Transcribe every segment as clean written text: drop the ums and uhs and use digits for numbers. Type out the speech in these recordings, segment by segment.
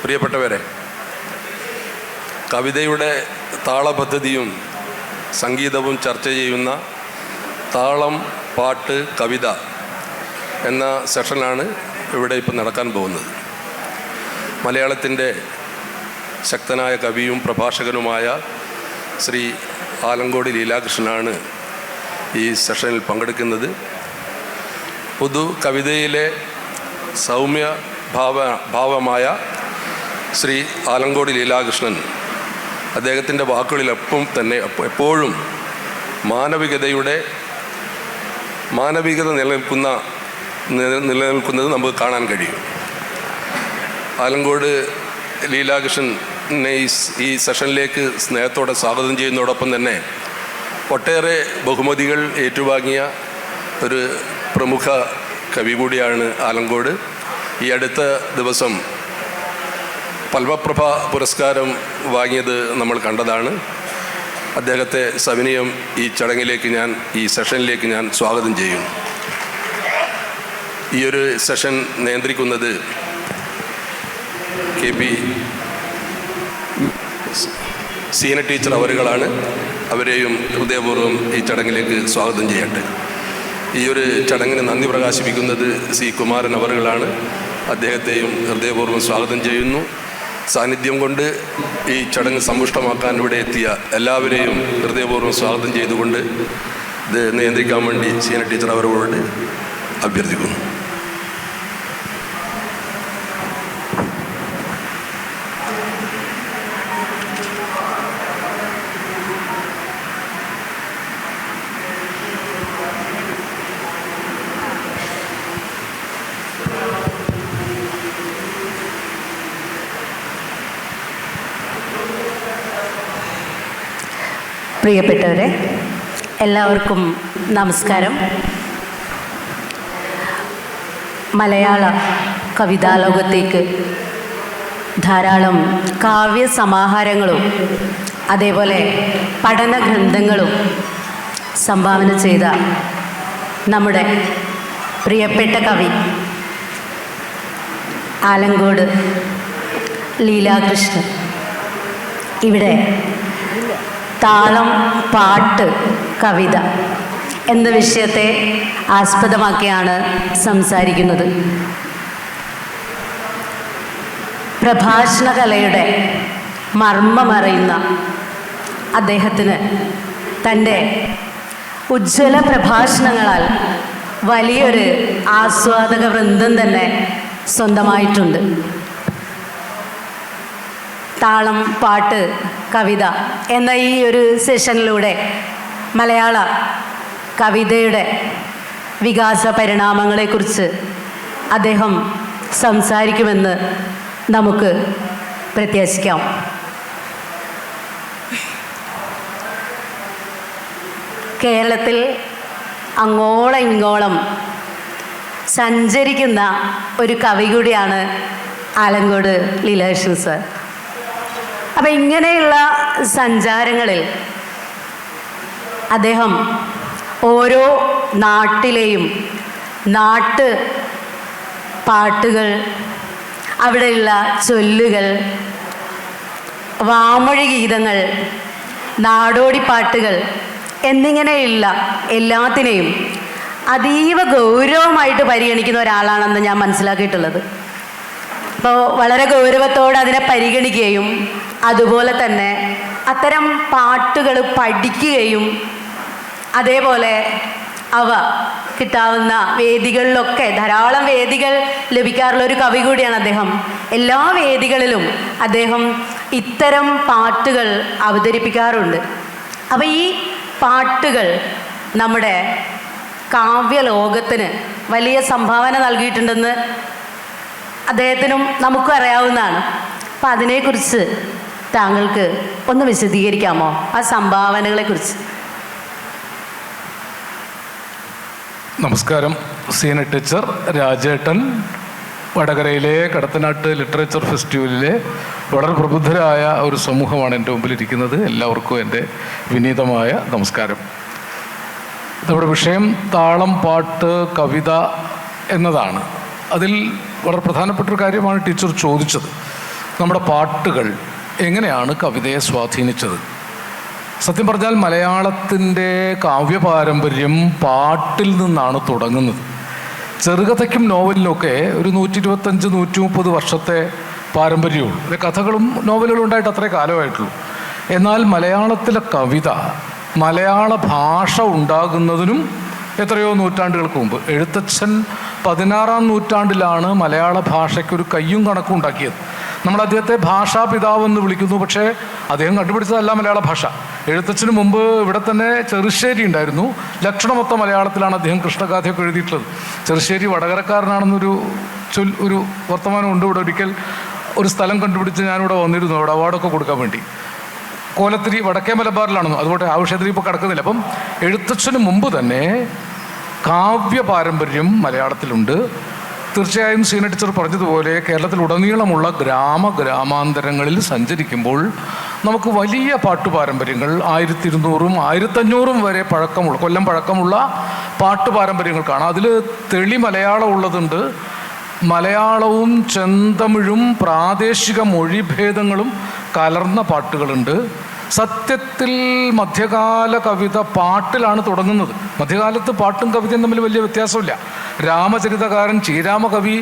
പ്രിയപ്പെട്ടവരെ, കവിതയുടെ താളപദ്ധതിയും സംഗീതവും ചർച്ച ചെയ്യുന്ന താളം പാട്ട് കവിത എന്ന സെഷനാണ് ഇവിടെ ഇപ്പം നടക്കാൻ പോകുന്നത്. മലയാളത്തിൻ്റെ ശക്തനായ കവിയും പ്രഭാഷകനുമായ ശ്രീ ആലങ്കോട് ലീലാകൃഷ്ണനാണ് ഈ സെഷനിൽ പങ്കെടുക്കുന്നത്. പൊതു കവിതയിലെ സൗമ്യ ഭാവമായ ശ്രീ ആലങ്കോട് ലീലാകൃഷ്ണൻ അദ്ദേഹത്തിൻ്റെ വാക്കുകളിലൊപ്പം തന്നെ എപ്പോഴും മാനവികത നിലനിൽക്കുന്നത് നമുക്ക് കാണാൻ കഴിയും. ആലങ്കോട് ലീലാകൃഷ്ണനെ ഈ സെഷനിലേക്ക് സ്നേഹത്തോടെ സ്വാഗതം ചെയ്യുന്നതോടൊപ്പം തന്നെ ഒട്ടേറെ ബഹുമതികൾ ഏറ്റുവാങ്ങിയ ഒരു പ്രമുഖ കവി കൂടിയാണ് ആലങ്കോട്. ഈ അടുത്ത ദിവസം പത്മപ്രഭ പുരസ്കാരം വാങ്ങിയത് നമ്മൾ കണ്ടതാണ്. അദ്ദേഹത്തെ സവിനയം ഈ ചടങ്ങിലേക്ക് ഈ സെഷനിലേക്ക് ഞാൻ സ്വാഗതം ചെയ്യും. ഈ ഒരു സെഷൻ നിയന്ത്രിക്കുന്നത് KP സീന ടീച്ചർ അവരുകളാണ്. അവരെയും ഹൃദയപൂർവ്വം ഈ ചടങ്ങിലേക്ക് സ്വാഗതം ചെയ്യട്ടെ. ഈ ഒരു ചടങ്ങിന് നന്ദി പ്രകാശിപ്പിക്കുന്നത് C കുമാരൻ അവരുകളാണ്. അദ്ദേഹത്തെയും ഹൃദയപൂർവ്വം സ്വാഗതം ചെയ്യുന്നു. സാന്നിധ്യം കൊണ്ട് ഈ ചടങ്ങ് സമ്പുഷ്ടമാക്കാൻ ഇവിടെ എത്തിയ എല്ലാവരെയും ഹൃദയപൂർവ്വം സ്വാഗതം ചെയ്തുകൊണ്ട് ഇത് നിയന്ത്രിക്കാൻ വേണ്ടി സീന ടീച്ചർ അവരോട് അഭ്യർത്ഥിക്കുന്നു. പ്രിയപ്പെട്ടവരെ, എല്ലാവർക്കും നമസ്കാരം. മലയാള കവിതാലോകത്തേക്ക് ധാരാളം കാവ്യ സമാഹാരങ്ങളും അതേപോലെ പഠന ഗ്രന്ഥങ്ങളും സംഭാവന ചെയ്ത നമ്മുടെ പ്രിയപ്പെട്ട കവി ആലങ്കോട് ലീലാകൃഷ്ണൻ ഇവിടെ താളം പാട്ട് കവിത എന്ന വിഷയത്തെ ആസ്പദമാക്കിയാണ് സംസാരിക്കുന്നത്. പ്രഭാഷണ കലയുടെ മർമ്മമറിയുന്ന അദ്ദേഹത്തിന് തൻ്റെ ഉജ്ജ്വല പ്രഭാഷണങ്ങളാൽ വലിയൊരു ആസ്വാദക വൃന്ദം തന്നെ സ്വന്തമായിട്ടുണ്ട്. താളം പാട്ട് കവിത എന്ന ഈ ഒരു സെഷനിലൂടെ മലയാള കവിതയുടെ വികാസ പരിണാമങ്ങളെക്കുറിച്ച് അദ്ദേഹം സംസാരിക്കുമെന്ന് നമുക്ക് പ്രത്യാശിക്കാം. കേരളത്തിൽ അങ്ങോളം ഇങ്ങോളം സഞ്ചരിക്കുന്ന ഒരു കവി കൂടിയാണ് ആലങ്കോട് ലീലാകൃഷ്ണൻ സർ. അപ്പം ഇങ്ങനെയുള്ള സഞ്ചാരങ്ങളിൽ അദ്ദേഹം ഓരോ നാട്ടിലെയും നാട്ട് പാട്ടുകൾ, അവിടെയുള്ള ചൊല്ലുകൾ, വാമൊഴി ഗീതങ്ങൾ, നാടോടിപ്പാട്ടുകൾ എന്നിങ്ങനെയുള്ള എല്ലാത്തിനെയും അതീവ ഗൗരവമായിട്ട് പരിഗണിക്കുന്ന ഒരാളാണെന്ന് ഞാൻ മനസ്സിലാക്കിയിട്ടുള്ളത്. അപ്പോൾ വളരെ ഗൗരവത്തോടെ അതിനെ പരിഗണിക്കുകയും അതുപോലെ തന്നെ അത്തരം പാട്ടുകൾ പഠിക്കുകയും അതേപോലെ അവ കിട്ടാവുന്ന വേദികളിലൊക്കെ ധാരാളം വേദികൾ ലഭിക്കാറുള്ള ഒരു കവി കൂടിയാണ് അദ്ദേഹം. എല്ലാ വേദികളിലും അദ്ദേഹം ഇത്തരം പാട്ടുകൾ അവതരിപ്പിക്കാറുണ്ട്. അപ്പോൾ ഈ പാട്ടുകൾ നമ്മുടെ കാവ്യലോകത്തിന് വലിയ സംഭാവന നൽകിയിട്ടുണ്ടെന്ന് അദ്ദേഹത്തിനും നമുക്കും അറിയാവുന്നതാണ്. അപ്പം അതിനെക്കുറിച്ച് താങ്കൾക്ക് ഒന്ന് വിശദീകരിക്കാമോ, ആ സംഭാവനകളെക്കുറിച്ച്? നമസ്കാരം. സീന ടീച്ചർ, രാജേട്ടൻ, വടകരയിലെ കടത്തനാട്ട് ലിറ്ററേച്ചർ ഫെസ്റ്റിവലിലെ വളരെ പ്രബുദ്ധരായ ഒരു സമൂഹമാണ് എൻ്റെ മുമ്പിലിരിക്കുന്നത്. എല്ലാവർക്കും എൻ്റെ വിനീതമായ നമസ്കാരം. നമ്മുടെ വിഷയം താളം പാട്ട് കവിത എന്നതാണ്. അതിൽ വളരെ പ്രധാനപ്പെട്ടൊരു കാര്യമാണ് ടീച്ചർ ചോദിച്ചത്. നമ്മുടെ പാട്ടുകൾ എങ്ങനെയാണ് കവിതയെ സ്വാധീനിച്ചത്? സത്യം പറഞ്ഞാൽ മലയാളത്തിൻ്റെ കാവ്യപാരമ്പര്യം പാട്ടിൽ നിന്നാണ് തുടങ്ങുന്നത്. ചെറുകഥയ്ക്കും നോവലിനുമൊക്കെ ഒരു 125-130 വർഷത്തെ പാരമ്പര്യമുള്ളൂ. ഇത് കഥകളും നോവലുകളും ഉണ്ടായിട്ട് അത്രേ കാലമായിട്ടുള്ളൂ. എന്നാൽ മലയാളത്തിലെ കവിത, മലയാള ഭാഷ ഉണ്ടാകുന്നതിനും എത്രയോ നൂറ്റാണ്ടുകൾക്ക് മുമ്പ്, എഴുത്തച്ഛൻ 16-ാം നൂറ്റാണ്ടിലാണ് മലയാള ഭാഷയ്ക്കൊരു കയ്യും കണക്കും ഉണ്ടാക്കിയത്. നമ്മൾ അദ്ദേഹത്തെ ഭാഷാപിതാവെന്ന് വിളിക്കുന്നു, പക്ഷേ അദ്ദേഹം കണ്ടുപിടിച്ചതല്ല മലയാള ഭാഷ. എഴുത്തച്ഛന് മുമ്പ് ഇവിടെ തന്നെ ചെറുശ്ശേരി ഉണ്ടായിരുന്നു. ലക്ഷണമൊത്ത മലയാളത്തിലാണ് അദ്ദേഹം കൃഷ്ണഗാഥയൊക്കെ എഴുതിയിട്ടുള്ളത്. ചെറുശ്ശേരി വടകരക്കാരനാണെന്നൊരു ഒരു വർത്തമാനമുണ്ട്. ഇവിടെ ഒരിക്കൽ ഒരു സ്ഥലം കണ്ടുപിടിച്ച് ഞാനിവിടെ വന്നിരുന്നു, അവിടെ അവാർഡൊക്കെ കൊടുക്കാൻ വേണ്ടി. കോലത്തിരി വടക്കേ മലബാറിലാണെന്നു, അതുകൊണ്ട് ആ വിഷയത്തിൽ ഇപ്പോൾ കിടക്കുന്നില്ല. അപ്പം എഴുത്തച്ഛന് മുമ്പ് തന്നെ കാവ്യ പാരമ്പര്യം മലയാളത്തിലുണ്ട്. തീർച്ചയായും സീന ടീച്ചർ പറഞ്ഞതുപോലെ കേരളത്തിലുടനീളമുള്ള ഗ്രാമാന്തരങ്ങളിൽ സഞ്ചരിക്കുമ്പോൾ നമുക്ക് വലിയ പാട്ടു പാരമ്പര്യങ്ങൾ 1200-ഉം 1500-ഉം വരെ പഴക്കമുള്ള, കൊല്ലം പഴക്കമുള്ള പാട്ടു പാരമ്പര്യങ്ങൾ കാണാം. അതിൽ തെളി മലയാളം ഉള്ളതുണ്ട്. മലയാളവും ചെന്തമിഴും പ്രാദേശിക മൊഴിഭേദങ്ങളും കലർന്ന പാട്ടുകളുണ്ട്. സത്യത്തിൽ മധ്യകാല കവിത പാട്ടിലാണ് തുടങ്ങുന്നത്. മധ്യകാലത്ത് പാട്ടും കവിതയും തമ്മിൽ വലിയ വ്യത്യാസമില്ല. രാമചരിതകാരൻ ശ്രീരാമകവി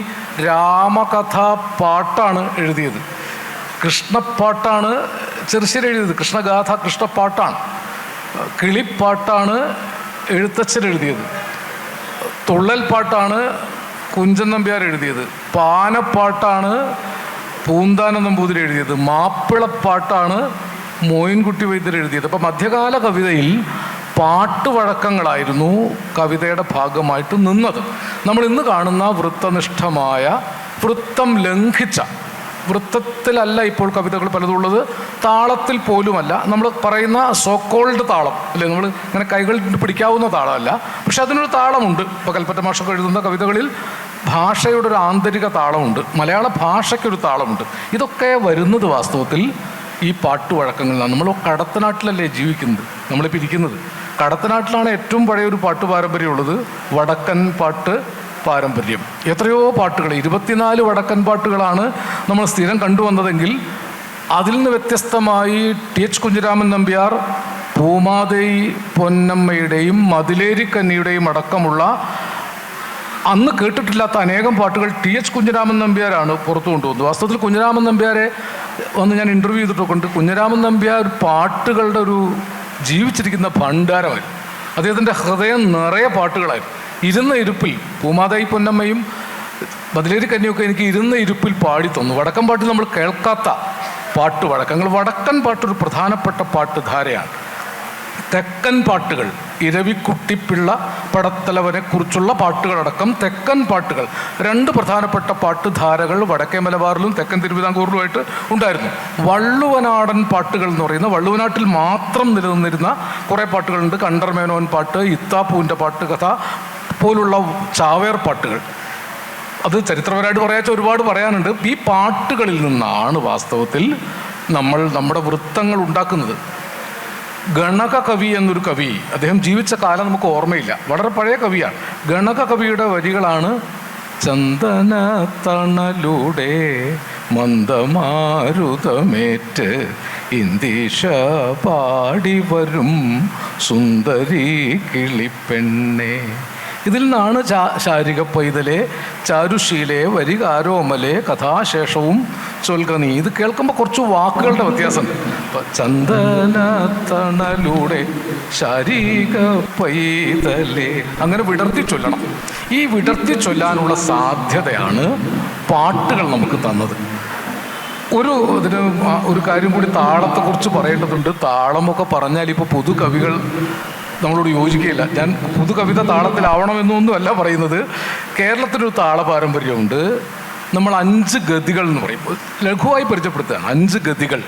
രാമകഥ പാട്ടാണ് എഴുതിയത്. കൃഷ്ണപ്പാട്ടാണ് ചെറുശ്ശേരി എഴുതിയത്. കൃഷ്ണഗാഥ കൃഷ്ണപ്പാട്ടാണ്. കിളിപ്പാട്ടാണ് എഴുത്തച്ഛൻ എഴുതിയത്. തുള്ളൽ പാട്ടാണ് കുഞ്ചൻ നമ്പ്യാർ എഴുതിയത്. പാനപ്പാട്ടാണ് പൂന്താന നമ്പൂതിരി എഴുതിയത്. മാപ്പിളപ്പാട്ടാണ് മോയിൻകുട്ടി വൈദ്യർ എഴുതിയത്. അപ്പം മധ്യകാല കവിതയിൽ പാട്ടുവഴക്കങ്ങളായിരുന്നു കവിതയുടെ ഭാഗമായിട്ട് നിന്നത്. നമ്മൾ ഇന്ന് കാണുന്ന വൃത്തനിഷ്ഠമായ, വൃത്തം ലംഘിച്ച, വൃത്തത്തിലല്ല ഇപ്പോൾ കവിതകൾ പലതുള്ളത്, താളത്തിൽ പോലുമല്ല. നമ്മൾ പറയുന്ന സോക്കോൾഡ് താളം അല്ലേ, നമ്മൾ ഇങ്ങനെ കൈകൾ പിടിക്കാവുന്ന താളമല്ല, പക്ഷെ അതിനൊരു താളമുണ്ട്. ഇപ്പോൾ കൽപ്പറ്റ മാഷൊക്കെ എഴുതുന്ന കവിതകളിൽ ഭാഷയുടെ ഒരു ആന്തരിക താളമുണ്ട്. മലയാള ഭാഷയ്ക്കൊരു താളമുണ്ട്. ഇതൊക്കെ വരുന്നത് വാസ്തവത്തിൽ ഈ പാട്ടുവഴക്കങ്ങളിലാണ്. നമ്മൾ കടത്തനാട്ടിലല്ലേ ജീവിക്കുന്നത്, നമ്മളിപ്പോൾ ഇരിക്കുന്നത്. കടത്തനാട്ടിലാണ് ഏറ്റവും പഴയൊരു പാട്ട് പാരമ്പര്യം ഉള്ളത്, വടക്കൻ പാട്ട് പാരമ്പര്യം. എത്രയോ പാട്ടുകൾ, 24 വടക്കൻ പാട്ടുകളാണ് നമ്മൾ സ്ഥിരം കണ്ടുവന്നതെങ്കിൽ അതിൽ നിന്ന് വ്യത്യസ്തമായി ടി.എച്ച്. കുഞ്ഞിരാമൻ നമ്പ്യാർ പൂമാതൈ പൊന്നമ്മയുടെയും മതിലേരിക്കന്നിയുടെയും അടക്കമുള്ള അന്ന് കേട്ടിട്ടില്ലാത്ത അനേകം പാട്ടുകൾ ടി.എച്ച്. കുഞ്ഞിരാമൻ നമ്പ്യാരാണ് പുറത്തു കൊണ്ടുവന്നത്. വാസ്തവത്തിൽ കുഞ്ഞിരാമൻ നമ്പ്യാരെ വന്ന് ഞാൻ ഇൻ്റർവ്യൂ ചെയ്തിട്ടൊക്കെ ഉണ്ട്. കുഞ്ഞിരാമൻ നമ്പ്യാർ പാട്ടുകളുടെ ഒരു ജീവിച്ചിരിക്കുന്ന ഭണ്ഡാരമായിരുന്നു. അദ്ദേഹത്തിൻ്റെ ഹൃദയം നിറയെ പാട്ടുകളായിരുന്നു. ഇരുന്ന ഇരുപ്പിൽ പൂമാതൈ പൊന്നമ്മയും ബദലേരി കന്നിയൊക്കെ എനിക്ക് ഇരുന്ന ഇരുപ്പിൽ പാടി തന്നു. വടക്കൻ പാട്ടിൽ നമ്മൾ കേൾക്കാത്ത പാട്ട് വഴക്കങ്ങൾ. വടക്കൻ പാട്ടൊരു പ്രധാനപ്പെട്ട പാട്ടുധാരയാണ്. തെക്കൻ പാട്ടുകൾ, ഇരവിക്കുട്ടിപ്പിള്ള പടത്തലവനെ കുറിച്ചുള്ള പാട്ടുകളടക്കം തെക്കൻ പാട്ടുകൾ, 2 പ്രധാനപ്പെട്ട പാട്ടുധാരകൾ വടക്കേ മലബാറിലും തെക്കൻ തിരുവിതാംകൂറിലുമായിട്ട് ഉണ്ടായിരുന്നു. വള്ളുവനാടൻ പാട്ടുകൾ എന്ന് പറയുന്ന വള്ളുവനാട്ടിൽ മാത്രം നിലനിന്നിരുന്ന കുറേ പാട്ടുകളുണ്ട്. കണ്ടർമേനോൻ പാട്ട്, ഇത്താപ്പൂവിൻ്റെ പാട്ടുകഥ പോലുള്ള ചാവേർ പാട്ടുകൾ. അത് ചരിത്രപരമായിട്ട് പറയാച്ച ഒരുപാട് പറയാനുണ്ട്. ഈ പാട്ടുകളിൽ നിന്നാണ് വാസ്തവത്തിൽ നമ്മൾ നമ്മുടെ വൃത്തങ്ങൾ ഉണ്ടാക്കുന്നത്. ഗണക കവി എന്നൊരു കവി, അദ്ദേഹം ജീവിച്ച കാലം നമുക്ക് ഓർമ്മയില്ല, വളരെ പഴയ കവിയാണ്. ഗണക കവിയുടെ വരികളാണ്: ചന്ദന തണലൂടെ മന്ദമാരുതമേറ്റ് ഇന്ദീഷ പാടി വരും സുന്ദരി കിളിപ്പെണ്ണെ. ഇതിൽ നിന്നാണ് ശാരിക പൈതലെ, ചാരുശീലെ, വരികാരോമലെ, കഥാശേഷവും ചൊൽക നീ. ഇത് കേൾക്കുമ്പോൾ കുറച്ച് വാക്കുകളുടെ വ്യത്യാസമുണ്ട്. ചന്ദന തണലൂടെ ശാരിക പൈതലെ, അങ്ങനെ വിടർത്തി ചൊല്ലണം. ഈ വിടർത്തി ചൊല്ലാനുള്ള സാധ്യതയാണ് പാട്ടുകൾ നമുക്ക് തന്നത്. ഇതിന് ഒരു കാര്യം കൂടി താളത്തെക്കുറിച്ച് പറയേണ്ടതുണ്ട്. താളമൊക്കെ പറഞ്ഞാൽ ഇപ്പോൾ പുതുകവികൾ നമ്മളോട് യോജിക്കുകയില്ല. ഞാൻ പുതുകവിത താളത്തിലാവണമെന്നൊന്നുമല്ല പറയുന്നത്. കേരളത്തിനൊരു താള പാരമ്പര്യമുണ്ട്. നമ്മൾ 5 ഗതികൾ എന്ന് പറയും, ലഘുവായി പരിചയപ്പെടുത്തുകയാണ്. 5 ഗതികൾ: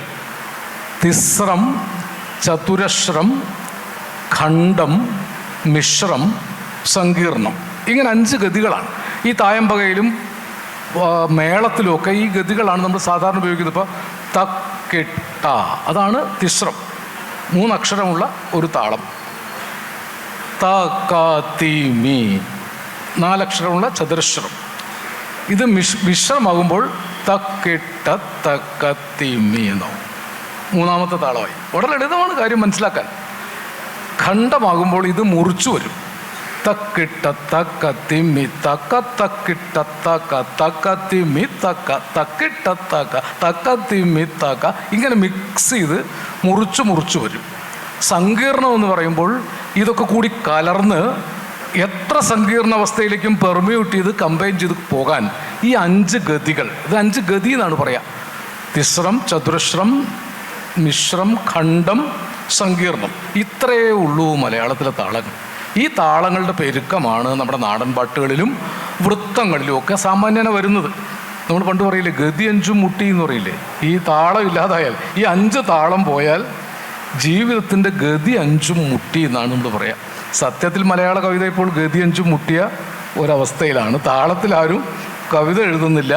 തിസ്രം, ചതുരശ്രം, ഖണ്ഡം, മിശ്രം, സങ്കീർണം. ഇങ്ങനെ 5 ഗതികളാണ്. ഈ തായമ്പകയിലും മേളത്തിലുമൊക്കെ ഈ ഗതികളാണ് നമ്മൾ സാധാരണ ഉപയോഗിക്കുന്നത്. ഇപ്പോൾ തക്കിട്ട, അതാണ് തിസ്രം, 3 അക്ഷരമുള്ള ഒരു താളം. തി 4 അക്ഷരമുള്ള ചതുരശ്രം. ഇത് മിശ്രമാകുമ്പോൾ തക്കിട്ട തക്കത്തിമ്മി എന്നോ. മൂന്നാമത്തെ താളമായി. വളരെ ലളിതമാണ് കാര്യം മനസ്സിലാക്കാൻ. ഖണ്ഡമാകുമ്പോൾ ഇത് മുറിച്ചു വരും. തക്കിട്ട തക്ക തിമ്മി തക്ക തക്കിട്ട തക്ക തക്ക തിമ്മി തക്ക തക്കിട്ട തക്ക തക്ക തിമ്മി തക്ക, ഇങ്ങനെ മിക്സ് ചെയ്ത് മുറിച്ചു വരും. സങ്കീർണം എന്ന് പറയുമ്പോൾ ഇതൊക്കെ കൂടി കലർന്ന് എത്ര സങ്കീർണ അവസ്ഥയിലേക്കും പെർമ്യൂട്ട് ചെയ്ത് കമ്പൈൻ ചെയ്ത് പോകാൻ ഈ 5 ഗതികൾ, ഇത് 5 ഗതി എന്നാണ് പറയാം. തിസ്രം, ചതുരശ്രം, മിശ്രം, ഖണ്ഡം, സങ്കീർണം. ഇത്രയേ ഉള്ളൂ മലയാളത്തിലെ താളങ്ങൾ. ഈ താളങ്ങളുടെ പെരുക്കമാണ് നമ്മുടെ നാടൻ പാട്ടുകളിലും വൃത്തങ്ങളിലും ഒക്കെ സാമാന്യന വരുന്നത്. നമ്മൾ പണ്ട് പറയില്ലേ, ഗതി 5 മുട്ടി എന്ന് പറയില്ലേ. ഈ താളം ഇല്ലാതായാൽ, ഈ 5 താളം പോയാൽ ജീവിതത്തിൻ്റെ ഗതി 5 മുട്ടി എന്നാണ് നമ്മൾ പറയാം. സത്യത്തിൽ മലയാള കവിത ഇപ്പോൾ ഗതി 5 മുട്ടിയ ഒരവസ്ഥയിലാണ്. താളത്തിലാരും കവിത എഴുതുന്നില്ല.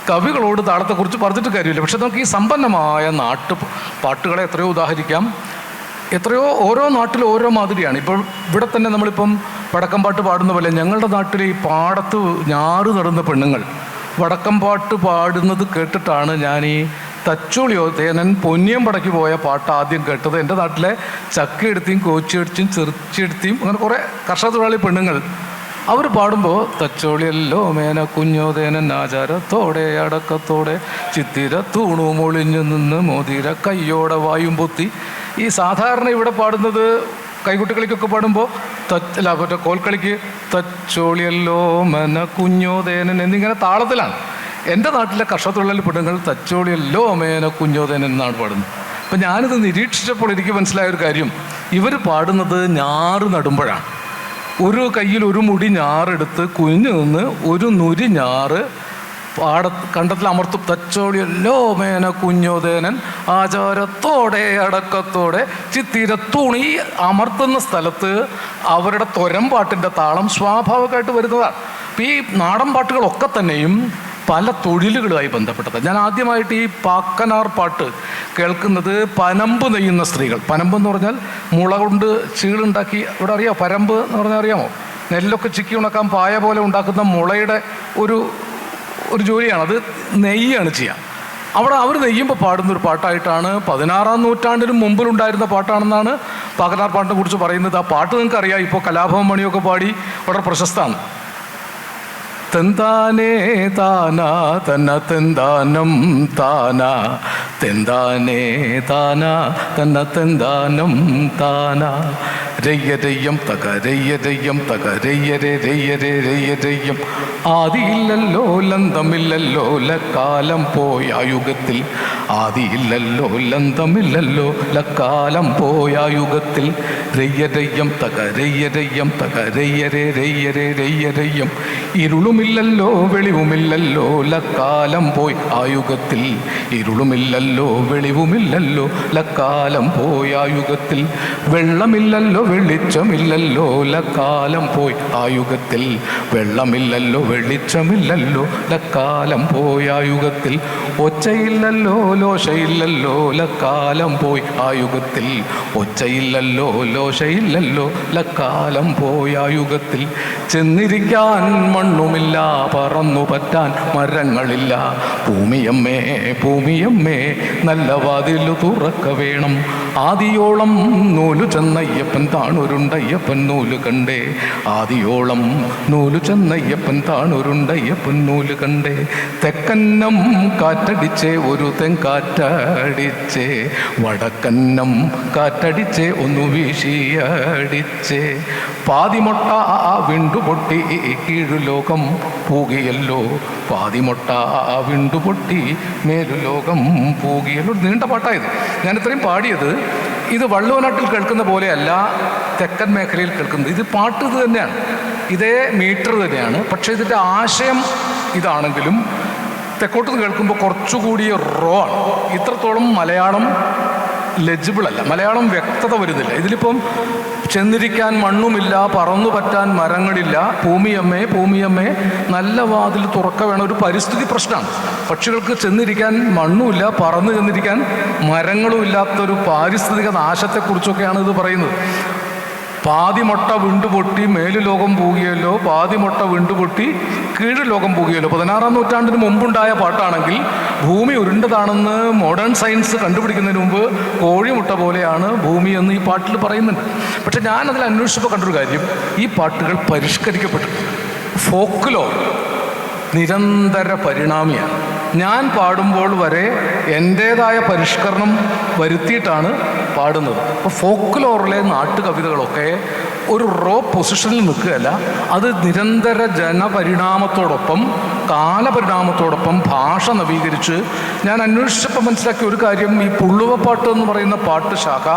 കവികളോട് താളത്തെക്കുറിച്ച് പറഞ്ഞിട്ട് കാര്യമില്ല. പക്ഷെ നമുക്ക് ഈ സമ്പന്നമായ പാട്ടുകളെ എത്രയോ ഉദാഹരിക്കാം. എത്രയോ ഓരോ നാട്ടിലും ഓരോ മാതിരിയാണ്. ഇപ്പോൾ ഇവിടെ തന്നെ നമ്മളിപ്പം വടക്കം പാട്ട് പാടുന്ന പോലെ ഞങ്ങളുടെ നാട്ടിൽ ഈ പാടത്ത് ഞാറ് നടുന്ന പെണ്ണുങ്ങൾ വടക്കം പാട്ട് പാടുന്നത് കേട്ടിട്ടാണ് ഞാൻ ഈ തച്ചോളിയോ തേനൻ പൊന്നിയമ്പടയ്ക്ക് പോയ പാട്ട് ആദ്യം കേട്ടത്. എൻ്റെ നാട്ടിലെ ചക്കയെടുത്തിയും കോച്ചിയെടുത്തിയും ചെറുച്ചിയെടുത്തിയും അങ്ങനെ കുറേ കർഷക തൊഴിലാളി പെണ്ണുങ്ങൾ അവർ പാടുമ്പോൾ തച്ചോളിയല്ലോ മേന കുഞ്ഞോ തേനൻ ആചാരത്തോടെ അടക്കത്തോടെ ചിത്തിര തൂണു മൊളിഞ്ഞു നിന്ന് മോതിര കയ്യോടെ വായും പൊത്തി. ഈ സാധാരണ ഇവിടെ പാടുന്നത് കൈകുട്ടികളിക്കൊക്കെ പാടുമ്പോൾ മറ്റേ കോൽക്കളിക്ക് തച്ചോളിയല്ലോ മേന കുഞ്ഞോ തേനൻ എന്നിങ്ങനെ താളത്തിലാണ്. എൻ്റെ നാട്ടിലെ കർഷക തൊഴിലാളി പെണ്ണുങ്ങൾ തച്ചോളിയല്ലോ മേന കുഞ്ഞോ തേനൻ എന്നാണ് പാടുന്നത്. അപ്പം ഞാനിത് നിരീക്ഷിച്ചപ്പോൾ എനിക്ക് മനസ്സിലായൊരു കാര്യം, ഇവർ പാടുന്നത് ഞാറ് നടുമ്പോഴാണ്. ഒരു കയ്യിൽ ഒരു മുടി ഞാറെടുത്ത് കുഞ്ഞു നിന്ന് ഒരു നുരി ഞാറ് കണ്ടത്തിൽ അമർത്തും. തച്ചോളിയല്ലോ മേന കുഞ്ഞോദേനൻ ആചാരത്തോടെ അടക്കത്തോടെ ചിത്തിരത്തൂണി. ഈ അമർത്തുന്ന സ്ഥലത്ത് അവരുടെ തൊരമ്പാട്ടിൻ്റെ താളം സ്വാഭാവികമായിട്ട് വരുന്നതാണ്. അപ്പം ഈ നാടൻ പാട്ടുകളൊക്കെ തന്നെയും പല തൊഴിലുകളുമായി ബന്ധപ്പെട്ടത്. ഞാൻ ആദ്യമായിട്ട് ഈ പാക്കനാർ പാട്ട് കേൾക്കുന്നത് പനമ്പ് നെയ്യുന്ന സ്ത്രീകൾ. പനമ്പ് എന്ന് പറഞ്ഞാൽ മുള കൊണ്ട് ചീളുണ്ടാക്കി, ഇവിടെ അറിയാമോ പരമ്പ് എന്ന് പറഞ്ഞാൽ അറിയാമോ? നെല്ലൊക്കെ ചിക്കി ഉണക്കാൻ പായ പോലെ ഉണ്ടാക്കുന്ന മുളയുടെ ഒരു ജോലിയാണ്. അത് നെയ്യാണ് ചെയ്യുക. അവിടെ അവർ നെയ്യുമ്പോൾ പാടുന്നൊരു പാട്ടായിട്ടാണ് 16-ാം നൂറ്റാണ്ടിന് മുമ്പിലുണ്ടായിരുന്ന പാട്ടാണെന്നാണ് പാക്കനാർ പാട്ടിനെ കുറിച്ച് പറയുന്നത്. ആ പാട്ട് നിങ്ങൾക്കറിയാം, ഇപ്പോൾ കലാഭവൻ മണിയൊക്കെ പാടി വളരെ പ്രശസ്തമാണ്. തെന്താനേ താനാ തന്ന തെന്താനം താനാ തെന്താനേ താനാ തന്ന തെന്താനം താനാ രയ്യരയ്യം തക രയ്യരയ്യം തക രയ്യരെ രയ്യരെ രയ്യരയ്യം. ആദിയില്ലല്ലോ ലന്തമില്ലല്ലോ ലക്കാലം പോയ യുഗത്തിൽ. ആദിയില്ലല്ലോ ലന്തമില്ലല്ലോ ലക്കാലം പോയ യുഗത്തിൽ. രയ്യരയ്യം തക രയ്യരയ്യം തക രയ്യരെ രയ്യരെ രയ്യരയ്യം. ഇരുളുമില്ലല്ലോ വെളിവുമില്ലല്ലോ ലക്കാലം പോയി ആ യുഗത്തിൽ. ഇരുളുമില്ലല്ലോ വെളിവുമില്ലല്ലോ ലക്കാലം പോയി ആ യുഗത്തിൽ. വെള്ളമില്ലല്ലോ വെളിച്ചമില്ലല്ലോ ലക്കാലം പോയി ആ യുഗത്തിൽ. വെള്ളമില്ലല്ലോ വെളിച്ചമില്ലല്ലോ ലക്കാലം പോയി ആ യുഗത്തിൽ. ഒച്ചയില്ലല്ലോ ലോശയില്ലല്ലോ ലക്കാലം പോയി ആ യുഗത്തിൽ. ഒച്ചയില്ലല്ലോ ലോശയില്ലല്ലോ ലക്കാലം പോയി ആ യുഗത്തിൽ. ചെന്നിരിക്കാൻ മണ്ണുമില്ല പറന്നു പറ്റാൻ മരങ്ങളില്ല. ഭൂമിയമ്മേ ഭൂമിയമ്മേ നല്ല വാതിലു തുറക്ക വേണം. ആദിയോളം നൂലു ചെന്നയ്യപ്പൻ താണൊരുണ്ടയ്യപ്പൻ നൂല് കണ്ടേ. ആദിയോളം നൂലു ചെന്നയ്യപ്പൻ താണൊരുണ്ടയ്യപ്പൻ നൂല് കണ്ടേ. തെക്കന്നം കാറ്റടിച്ചേ ഒരു തെങ്കാറ്റടിച്ചേ. വടക്കന്നം കാറ്റടിച്ചേ ഒന്ന് വീശിയടിച്ചേ. പാതിമൊട്ട വിണ്ടുപൊട്ടി കീഴുലോകം പൂകിയല്ലോ. പാതിമൊട്ട വിണ്ടുപൊട്ടി മേലുലോകം പൂകിയല്ലോ. നീണ്ട പാട്ടായത്. ഞാൻ ഇത്രയും പാടിയത് ഇത് വള്ളുവനാട്ടിൽ കേൾക്കുന്ന പോലെയല്ല തെക്കൻ മേഖലയിൽ കേൾക്കുന്നത്. ഇത് പാട്ട് ഇത് തന്നെയാണ്, ഇതേ മീറ്റർ തന്നെയാണ്. പക്ഷേ ഇതിൻ്റെ ആശയം ഇതാണെങ്കിലും തെക്കോട്ട് കേൾക്കുമ്പോൾ കുറച്ചുകൂടി റോ ആണ്. ഇത്രത്തോളം മലയാളം ലെജിബിൾ അല്ല, മലയാളം വ്യക്തത വരുന്നില്ല. ഇതിലിപ്പം ചെന്നിരിക്കാൻ മണ്ണുമില്ല പറന്നു പറ്റാൻ മരങ്ങളില്ല. ഭൂമിയമ്മേ ഭൂമിയമ്മേ നല്ല വാതിൽ തുറക്ക വേണം. ഒരു പരിസ്ഥിതി പ്രശ്നമാണ്. പക്ഷികൾക്ക് ചെന്നിരിക്കാൻ മണ്ണുമില്ല, പറന്നു ചെന്നിരിക്കാൻ മരങ്ങളും ഇല്ലാത്തൊരു പാരിസ്ഥിതിക നാശത്തെക്കുറിച്ചൊക്കെയാണ് ഇത് പറയുന്നത്. പാതിമൊട്ട വിണ്ടുപൊട്ടി മേലു ലോകം പൂകിയല്ലോ, പാതിമൊട്ട വിണ്ടുപൊട്ടി കീഴ് ലോകം പൂകിയല്ലോ. 16-ാം നൂറ്റാണ്ടിന് മുമ്പുണ്ടായ പാട്ടാണെങ്കിൽ ഭൂമി ഉരുണ്ടതാണെന്ന് മോഡേൺ സയൻസ് കണ്ടുപിടിക്കുന്നതിന് മുമ്പ് കോഴിമുട്ട പോലെയാണ് ഭൂമി എന്ന് ഈ പാട്ടിൽ പറയുന്നുണ്ട്. പക്ഷെ ഞാനതിൽ അന്വേഷിച്ചപ്പോൾ കണ്ടൊരു കാര്യം, ഈ പാട്ടുകൾ പരിഷ്കരിക്കപ്പെട്ടു. ഫോക്ക്ലോർ നിരന്തര പരിണാമിയാണ്. ഞാൻ പാടുമ്പോൾ വരെ എൻ്റേതായ പരിഷ്കരണം വരുത്തിയിട്ടാണ് പാടുന്നത്. അപ്പോൾ ഫോക്ക്ലോറിലെ നാട്ടുകവിതകളൊക്കെ ഒരു റോ പൊസിഷനിൽ നിൽക്കുകയല്ല, അത് നിരന്തര ജനപരിണാമത്തോടൊപ്പം കാലപരിണാമത്തോടൊപ്പം ഭാഷ നവീകരിച്ച്. ഞാൻ അന്വേഷിച്ചപ്പോൾ മനസ്സിലാക്കിയ ഒരു കാര്യം, ഈ പുള്ളുവപ്പാട്ട് എന്ന് പറയുന്ന പാട്ട് ശാഖ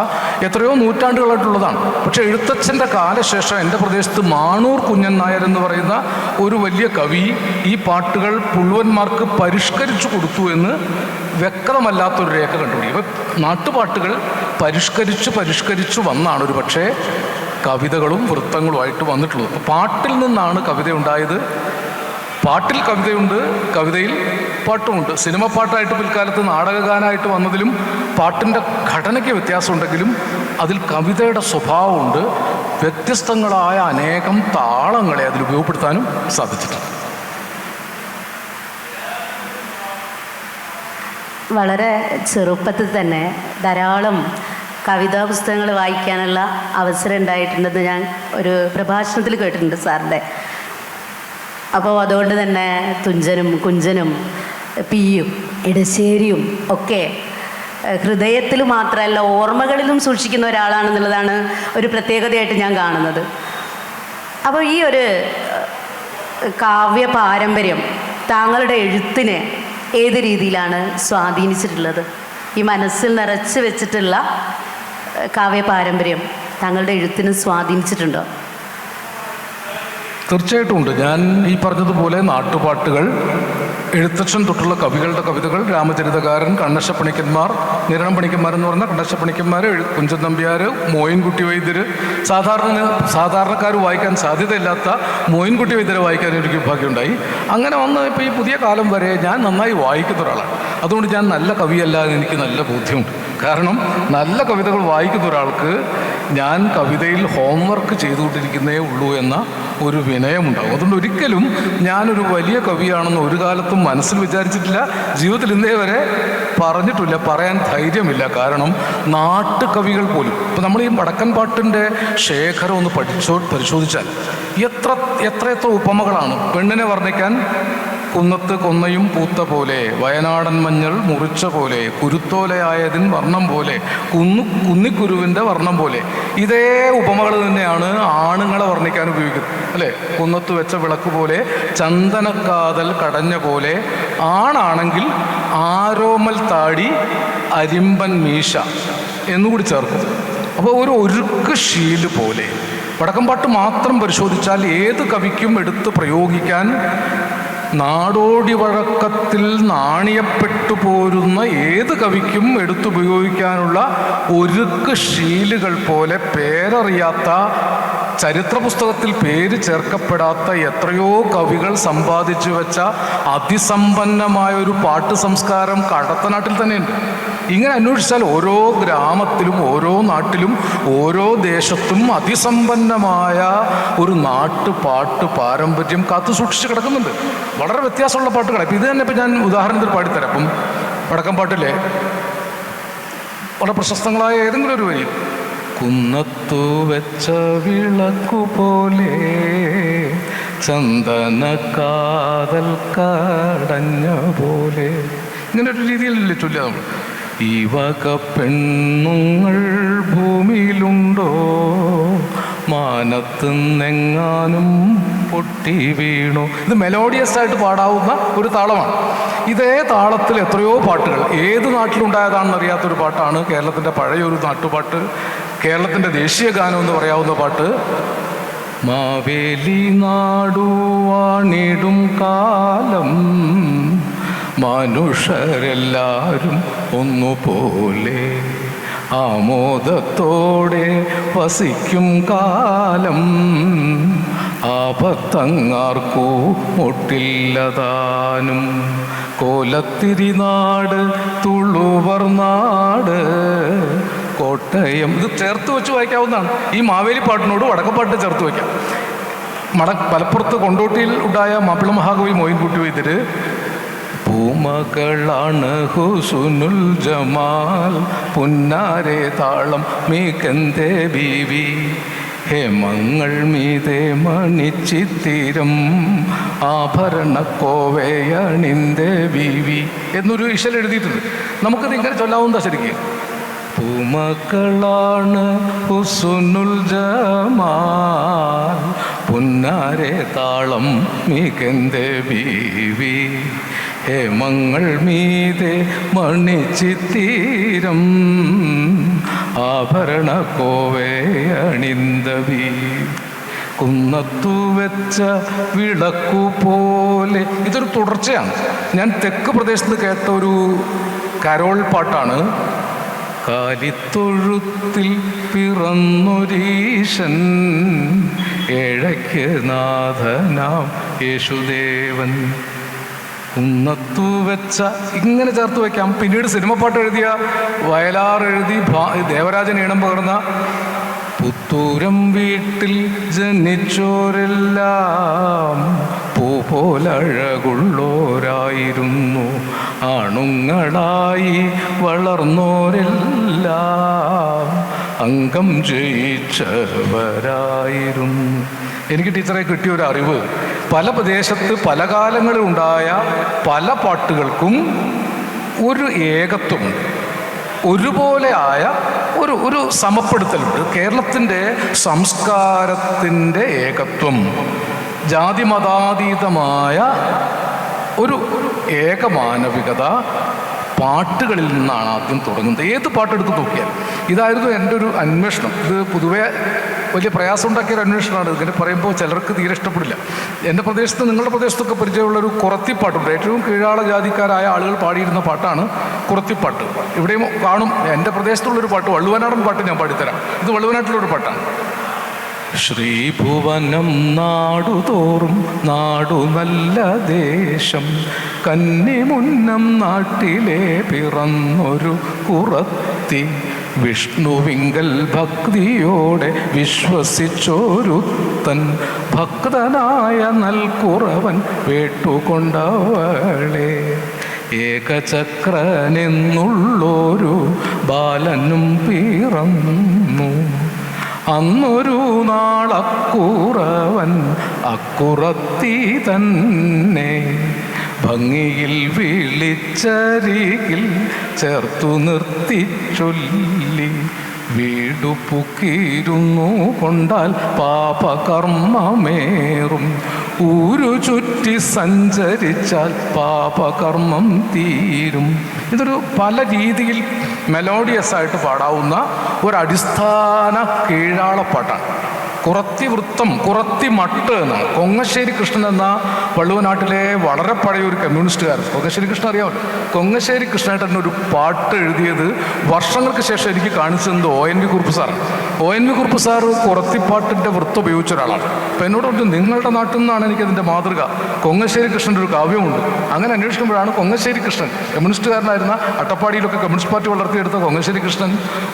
എത്രയോ നൂറ്റാണ്ടുകളായിട്ടുള്ളതാണ്. പക്ഷേ എഴുത്തച്ഛൻ്റെ കാലശേഷം എൻ്റെ പ്രദേശത്ത് മാണൂർ കുഞ്ഞൻ നായർ എന്ന് പറയുന്ന ഒരു വലിയ കവി ഈ പാട്ടുകൾ പുള്ളുവന്മാർക്ക് പരിഷ്കരിച്ചു കൊടുത്തു എന്ന് വ്യക്തമല്ലാത്തൊരു രേഖ കണ്ടുപിടി. അപ്പോൾ നാട്ടുപാട്ടുകൾ പരിഷ്കരിച്ചു വന്നാണ് ഒരു പക്ഷേ കവിതകളും വൃത്തങ്ങളുമായിട്ട് വന്നിട്ടുള്ളത്. അപ്പോൾ പാട്ടിൽ നിന്നാണ് കവിത ഉണ്ടായത്. പാട്ടിൽ കവിതയുണ്ട്, കവിതയിൽ പാട്ടുമുണ്ട്. സിനിമ പാട്ടായിട്ട് പിൽക്കാലത്ത് നാടകഗാനമായിട്ട് വന്നതിലും പാട്ടിൻ്റെ ഘടനയ്ക്ക് വ്യത്യാസമുണ്ടെങ്കിലും അതിൽ കവിതയുടെ സ്വഭാവമുണ്ട്. വ്യത്യസ്തങ്ങളായ അനേകം താളങ്ങളെ അതിൽ ഉപയോഗപ്പെടുത്താനും സാധിച്ചിട്ടുണ്ട്. വളരെ ചെറുപ്പത്തിൽ തന്നെ ധാരാളം കവിതാ പുസ്തകങ്ങൾ വായിക്കാനുള്ള അവസരം ഉണ്ടായിട്ടുണ്ടെന്ന് ഞാൻ ഒരു പ്രഭാഷണത്തിൽ കേട്ടിട്ടുണ്ട് സാറിൻ്റെ. അപ്പോൾ അതുകൊണ്ട് തന്നെ തുഞ്ചനും കുഞ്ചനും പിയും ഇടശ്ശേരിയും ഒക്കെ ഹൃദയത്തിൽ മാത്രമല്ല ഓർമ്മകളിലും സൂക്ഷിക്കുന്ന ഒരാളാണെന്നുള്ളതാണ് ഒരു പ്രത്യേകതയായിട്ട് ഞാൻ കാണുന്നത്. അപ്പോൾ ഈ ഒരു കാവ്യ പാരമ്പര്യം താങ്കളുടെ എഴുത്തിനെ ഏത് രീതിയിലാണ് സ്വാധീനിച്ചിട്ടുള്ളത്? ഈ മനസ്സിൽ നിറച്ച് വെച്ചിട്ടുള്ള കാവ്യ പാരമ്പര്യം താങ്കളുടെ എഴുത്തിനെ സ്വാധീനിച്ചിട്ടുണ്ടോ? തീർച്ചയായിട്ടും ഉണ്ട്. ഞാൻ ഈ പറഞ്ഞതുപോലെ നാട്ടുപാട്ടുകൾ, എഴുത്തച്ഛൻ തൊട്ടുള്ള കവികളുടെ കവിതകൾ, രാമചരിതകാരൻ, കണ്ണശപ്പണിക്കന്മാർ, നിരണം പണിക്കന്മാർ എന്ന് പറഞ്ഞാൽ കണ്ണശപ്പണിക്കന്മാർ, കുഞ്ചൻ നമ്പ്യാർ, മോയിൻകുട്ടി വൈദ്യർ, സാധാരണക്കാർ വായിക്കാൻ സാധ്യതയില്ലാത്ത മോയിൻകുട്ടി വൈദ്യരെ വായിക്കാൻ എനിക്ക് ഭാഗ്യമുണ്ടായി. അങ്ങനെ വന്ന് ഇപ്പോൾ ഈ പുതിയ കാലം വരെ ഞാൻ നന്നായി വായിക്കുന്ന ഒരാളാണ്. അതുകൊണ്ട് ഞാൻ നല്ല കവിയല്ല എന്ന് എനിക്ക് നല്ല ബോധ്യമുണ്ട്. കാരണം നല്ല കവിതകൾ വായിക്കുന്ന ഒരാൾക്ക് ഞാൻ കവിതയിൽ ഹോംവർക്ക് ചെയ്തുകൊണ്ടിരിക്കുന്നേ ഉള്ളൂ എന്ന ഒരു വിനയമുണ്ടാകും. അതുകൊണ്ട് ഒരിക്കലും ഞാനൊരു വലിയ കവിയാണെന്ന് ഒരു കാലത്തും മനസ്സിൽ വിചാരിച്ചിട്ടില്ല. ജീവിതത്തിൽ ഇന്നേ വരെ പറഞ്ഞിട്ടില്ല, പറയാൻ ധൈര്യമില്ല. കാരണം നാട്ടുകവികൾ പോലും, ഇപ്പം നമ്മൾ ഈ വടക്കൻ പാട്ടിൻ്റെ ശേഖരം ഒന്ന് പരിശോധിച്ചാൽ എത്ര ഉപമകളാണ്. പെണ്ണിനെ വർണ്ണിക്കാൻ കുന്നത്ത് കൊന്നയും പൂത്ത പോലെ, വയനാടൻ മഞ്ഞൾ മുറിച്ച പോലെ, കുരുത്തോലയായതിൻ വർണ്ണം പോലെ, കുന്നിക്കുരുവിൻ്റെ വർണ്ണം പോലെ. ഇതേ ഉപമകൾ തന്നെയാണ് ആണുങ്ങളെ വർണ്ണിക്കാൻ ഉപയോഗിക്കുന്നത്, അല്ലേ? കുന്നത്ത് വെച്ച വിളക്ക് പോലെ, ചന്ദനക്കാതൽ കടഞ്ഞ പോലെ. ആണാണെങ്കിൽ ആരോമൽ താടി, അരിമ്പൻ മീശ എന്നുകൂടി ചേർക്കും. അപ്പോൾ ഒരു ഒഴുക്ക് ശീല് പോലെ. വടക്കൻപാട്ട് മാത്രം പരിശോധിച്ചാൽ ഏത് കവിക്കും എടുത്ത് പ്രയോഗിക്കാൻ നാടോടി വഴക്കത്തിൽ നാണിയപ്പെട്ടു പോരുന്ന ഏത് കവിക്കും എടുത്തുപയോഗിക്കാനുള്ള ഒരുക്ക് ശീലുകൾ പോലെ പേരറിയാത്ത, ചരിത്ര പുസ്തകത്തിൽ പേര് ചേർക്കപ്പെടാത്ത എത്രയോ കവികൾ സമ്പാദിച്ചു വെച്ച അതിസമ്പന്നമായ ഒരു പാട്ട് സംസ്കാരം കടത്തനാട്ടിൽ തന്നെയുണ്ട്. ഇങ്ങനെ അന്വേഷിച്ചാൽ ഓരോ ഗ്രാമത്തിലും ഓരോ നാട്ടിലും ഓരോ ദേശത്തും അതിസമ്പന്നമായ ഒരു നാട്ടുപാട്ട് പാരമ്പര്യം കാത്തു സൂക്ഷിച്ച് കിടക്കുന്നുണ്ട്. വളരെ വ്യത്യാസമുള്ള പാട്ടുകൾ. ഇപ്പം ഇത് തന്നെ ഇപ്പം ഞാൻ ഉദാഹരണത്തിൽ പാടിത്തരാം. അപ്പം വടക്കൻപാട്ടിലെ വളരെ പ്രശസ്തങ്ങളായ ഏതെങ്കിലും ഒരു വരി, കുന്നത്തു വെച്ച വിളക്കുപോലെ, ചന്ദനക്കാതൽ കടഞ്ഞ പോലെ, ഇങ്ങനെ ഒരു രീതിയിലല്ലേ ചൊല്ലുക നമ്മൾ. ഈ വക പെണ്ണുങ്ങൾ ഭൂമിയിലുണ്ടോ, മാനത്തുനിന്നെങ്ങാനും പൊട്ടി വീണു. ഇത് മെലോഡിയസ് ആയിട്ട് പാടാവുന്ന ഒരു താളമാണ്. ഇതേ താളത്തിൽ എത്രയോ പാട്ടുകൾ ഏത് നാട്ടിലുണ്ടായതാണെന്ന് അറിയാത്തൊരു പാട്ടാണ് കേരളത്തിൻ്റെ പഴയൊരു നാട്ടുപാട്ട്, കേരളത്തിൻ്റെ ദേശീയ ഗാനം എന്ന് പറയാവുന്ന പാട്ട്. മാവേലി നാടുവാണിടും കാലം, മനുഷ്യരെല്ലാവരും ഒന്നുപോലെ, ആമോദത്തോടെ വസിക്കും കാലം, ആപത്തങ്ങാർക്കൂ മുട്ടില്ലതാനും. കോലത്തിരി നാട് തുളുവർ നാട്, കോട്ടയം. ഇത് ചേർത്ത് വെച്ച് വായിക്കാവുന്നതാണ്. ഈ മാവേലി പാട്ടിനോട് വടക്കപ്പാട്ട് ചേർത്ത് വയ്ക്കാം. മലപ്പുറത്ത് കൊണ്ടോട്ടിയിൽ ഉണ്ടായ മാപ്പിള മഹാകവി മോയിൻകുട്ടി വൈദ്യർ പൂമകളാണ് ഹുസുനുൽ ജമാൽ പുന്നാരെ താളം മീകന്തേ ബീവി ഹേമങ്ങൾ മീതെ മണിച്ചിത്തിരം ആഭരണക്കോവയണിന്തേ ബീവി എന്നൊരു ഇശൽ എഴുതിയിട്ടുണ്ട്. നമുക്കത് ഇങ്ങനെ ചൊല്ലാവുന്നതാ ശരിക്കും. പൂമക്കളാണ് ഹുസുനുൽ ജമാൽ പുന്നാരെ താളം മികന്തേ ബീവി ഹേമങ്ങൾ മീതെ മണിച്ചിത്തീരം ആഭരണ കോവയണിന്ത ബീവി കുന്നത്തു വെച്ച വിളക്കു പോലെ. ഇതൊരു തുടർച്ചയാണ്. ഞാൻ തെക്ക് പ്രദേശത്ത് കേട്ട ഒരു കരോൾ പാട്ടാണ്. കാലിത്തൊഴുത്തിൽ പിറന്നൊരീശൻ ഏഴയ്ക്ക് നാഥനാം യേശുദേവൻ കുന്നത്തു വെച്ച ഇങ്ങനെ ചേർത്ത് വയ്ക്കാം. പിന്നീട് സിനിമ പാട്ട് എഴുതിയ വയലാർ എഴുതി ദേവരാജൻ ഈണം പകർന്ന പുത്തൂരം വീട്ടിൽ ജനിച്ചോരെല്ലാം പൂ പോലഴകുള്ളോരായിരുന്നു ആണുങ്ങളായി വളർന്നോരെല്ലാം അംഗം ജയിച്ചവരായിരുന്നു. എനിക്ക് ടീച്ചറെ കിട്ടിയ ഒരു അറിവ്, പല പ്രദേശത്ത് പല കാലങ്ങളിൽ ഉണ്ടായ പല പാട്ടുകൾക്കും ഒരു ഏകത്വമുണ്ട്, ഒരുപോലെ ആയ ഒരു സമപ്പെടുത്തലുണ്ട്. കേരളത്തിൻ്റെ സംസ്കാരത്തിൻ്റെ ഏകത്വം, ജാതിമതാതീതമായ ഒരു ഏകമാനവികത പാട്ടുകളിൽ നിന്നാണ് ആദ്യം തുടങ്ങുന്നത്. ഏത് പാട്ടെടുത്ത് നോക്കിയാൽ ഇതായിരുന്നു എൻ്റെ ഒരു അന്വേഷണം. ഇത് പൊതുവേ വലിയ പ്രയാസം ഉണ്ടാക്കിയൊരു അന്വേഷണമാണ്. ഇങ്ങനെ പറയുമ്പോൾ ചിലർക്ക് തീരെ ഇഷ്ടപ്പെടില്ല. എൻ്റെ പ്രദേശത്ത്, നിങ്ങളുടെ പ്രദേശത്തൊക്കെ പരിചയമുള്ളൊരു കുറത്തിപ്പാട്ടുണ്ട്. ഏറ്റവും കീഴാള ജാതിക്കാരായ ആളുകൾ പാടിയിരുന്ന പാട്ടാണ് കുറത്തിപ്പാട്ട്. ഇവിടെയും കാണും. എൻ്റെ പ്രദേശത്തുള്ളൊരു പാട്ട്, വള്ളുവനാടൻ പാട്ട് ഞാൻ പാടിത്തരാം. ഇത് വള്ളുവനാട്ടിലൊരു പാട്ടാണ്. ശ്രീഭുവനം നാടുതോറും നാടു നല്ല ദേശം കന്നിമുന്നം നാട്ടിലെ പിറന്നൊരു കുറത്തി വിഷ്ണുവിങ്കൽ ഭക്തിയോടെ വിശ്വസിച്ചോരുത്തൻ ഭക്തനായ നൽകുറവൻ വേട്ടുകൊണ്ടവളെ ഏകചക്രനെന്നുള്ളൊരു ബാലനും പിറന്നു. അന്നൊരു നാളക്കുറവൻ അക്കുറത്തി തന്നെ ഭംഗിയിൽ വിളിച്ചരികിൽ ചേർത്തു നിർത്തി ചൊല്ലി വീടു പുക്കിയിരുന്നു കൊണ്ടാൽ പാപകർമ്മമേറും ഊരു ചുറ്റി സഞ്ചരിച്ചാൽ പാപകർമ്മം തീരും. ഇതൊരു പല രീതിയിൽ മെലോഡിയസ് ആയിട്ട് പാടാവുന്ന ഒരടിസ്ഥാന കീഴാളപ്പാട്ടാണ്. കുറത്തി വൃത്തം, കുറത്തി മട്ട് എന്നാണ്. കൊങ്ങശ്ശേരി കൃഷ്ണൻ എന്ന വള്ളുവനാട്ടിലെ വളരെ പഴയ ഒരു കമ്മ്യൂണിസ്റ്റുകാരൻ, കൊങ്ങശ്ശേരി കൃഷ്ണൻ അറിയാമല്ലോ. കൊങ്ങശ്ശേരി കൃഷ്ണേട്ടൻ ഒരു പാട്ട് എഴുതിയത് വർഷങ്ങൾക്ക് ശേഷം എനിക്ക് കാണിച്ചു തന്നത് ONV കുറുപ്പ് സാറാണ്. ONV കുറുപ്പ് സാറ് കുറത്തിപ്പാട്ടിൻ്റെ വൃത്തം ഉപയോഗിച്ച ഒരാളാണ്. അപ്പം എന്നോട് പറഞ്ഞു, നിങ്ങളുടെ നാട്ടിൽ നിന്നാണ് എനിക്കതിൻ്റെ മാതൃക. കൊങ്ങശ്ശേരി കൃഷ്ണൻ്റെ ഒരു കാവ്യമുണ്ട്. അങ്ങനെ അന്വേഷിക്കുമ്പോഴാണ് കൊങ്ങശ്ശേരി കൃഷ്ണൻ, കമ്മ്യൂണിസ്റ്റുകാരനായിരുന്ന അട്ടപ്പാടിയിലൊക്കെ കമ്മ്യൂണിസ്റ്റ് പാർട്ടി വളർത്തിയെടുത്ത കൊങ്ങശ്ശേരി കൃഷ്ണൻ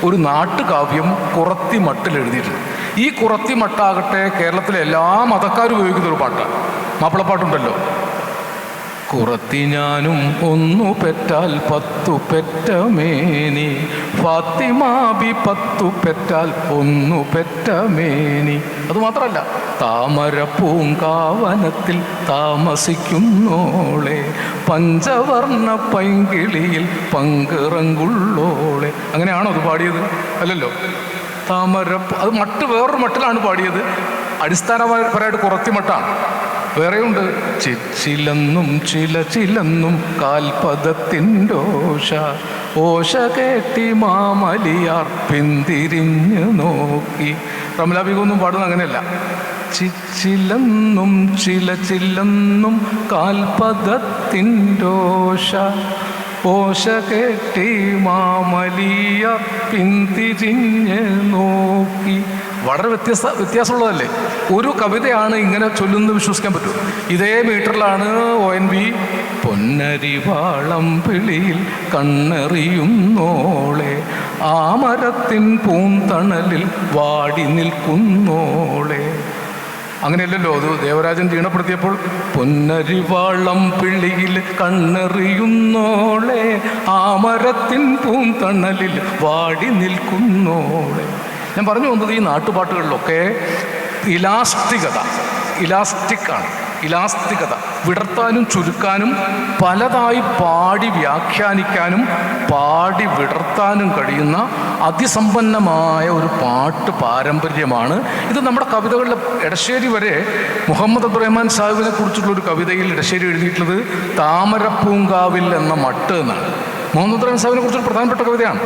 ഒരു നാട്ടുകാവ്യം കുറത്തി മട്ടിൽ എഴുതിയിട്ടുണ്ട്. ഈ കുറത്തി മട്ടാകട്ടെ കേരളത്തിലെ എല്ലാ മതക്കാരും ഉപയോഗിക്കുന്ന ഒരു പാട്ടാണ്. മാപ്പിളപ്പാട്ടുണ്ടല്ലോ, കുറത്തി ഞാനും ഒന്നു പെറ്റാൽ 10 പെറ്റ മേനി, ഫാത്തിമാബി 10 പെറ്റാൽ 1 പെറ്റ മേനി. അതുമാത്രമല്ല, താമര പൂങ്കാവനത്തിൽ താമസിക്കുന്നോളെ പഞ്ചവർണ്ണ പൈങ്കിളിയിൽ പങ്കിറങ്ങുള്ളോളെ. അങ്ങനെയാണോ അത് പാടിയത്? അല്ലല്ലോ. താമര, അത് മട്ട് വേറൊരു മട്ടിലാണ് പാടിയത്. അടിസ്ഥാനപരമായിട്ട് കുറത്തി മട്ടാണ്. വേറെയുണ്ട്. ചിച്ചിലെന്നും ചിലച്ചിലെന്നും കാൽപദത്തിൻ്റെ ഓശ കേട്ടി മാമലിയാർ പിന്തിരിഞ്ഞു നോക്കി. റമലാബികൊന്നും പാടുന്നത് അങ്ങനെയല്ല. ചിച്ചിലെന്നും ചിലച്ചിലെന്നും കാൽപദത്തിൻ്റെ ഓശ കേട്ടി മാമലിയ പിന്തിരിഞ്ഞ് നോക്കി. വളരെ വ്യത്യാസമുള്ളതല്ലേ? ഒരു കവിതയാണ് ഇങ്ങനെ ചൊല്ലുന്നത് വിശ്വസിക്കാൻ പറ്റും. ഇതേ മീറ്ററിലാണ് ONV പൊന്നരിവാളം വിളിയിൽ കണ്ണെറിയുന്നോളെ, ആ മരത്തിൻ പൂന്തണലിൽ വാടി നിൽക്കുന്നോളെ. അങ്ങനെയല്ലല്ലോ അത് ദേവരാജൻ ഈണപ്പെടുത്തിയപ്പോൾ. പൊന്നരിവാളം പിള്ളിയിൽ കണ്ണെറിയുന്നോളെ, ആ മരത്തിൻ പൂന്തണലിൽ വാടി നിൽക്കുന്നോളെ. ഞാൻ പറഞ്ഞു വന്നത് ഈ നാട്ടുപാട്ടുകളിലൊക്കെ ഇലാസ്റ്റിക്കത വിടർത്താനും ചുരുക്കാനും പലതായി പാടി വ്യാഖ്യാനിക്കാനും പാടി വിടർത്താനും കഴിയുന്ന അതിസമ്പന്നമായ ഒരു പാട്ട് പാരമ്പര്യമാണ് ഇത്. നമ്മുടെ കവിതകളിൽ എടശ്ശേരി വരെ മുഹമ്മദ് അബ്ദുറഹ്മാൻ സാഹിബിനെ കുറിച്ചുള്ള ഒരു കവിതയിൽ എടശ്ശേരി എഴുതിയിട്ടുള്ളത് താമരപ്പൂങ്കാവിൽ എന്ന മട്ട് എന്നാണ്. മുഹമ്മദ് അബ്ദുറഹ്മാൻ സാഹിബിനെ കുറിച്ചൊരു പ്രധാനപ്പെട്ട കവിതയാണ്.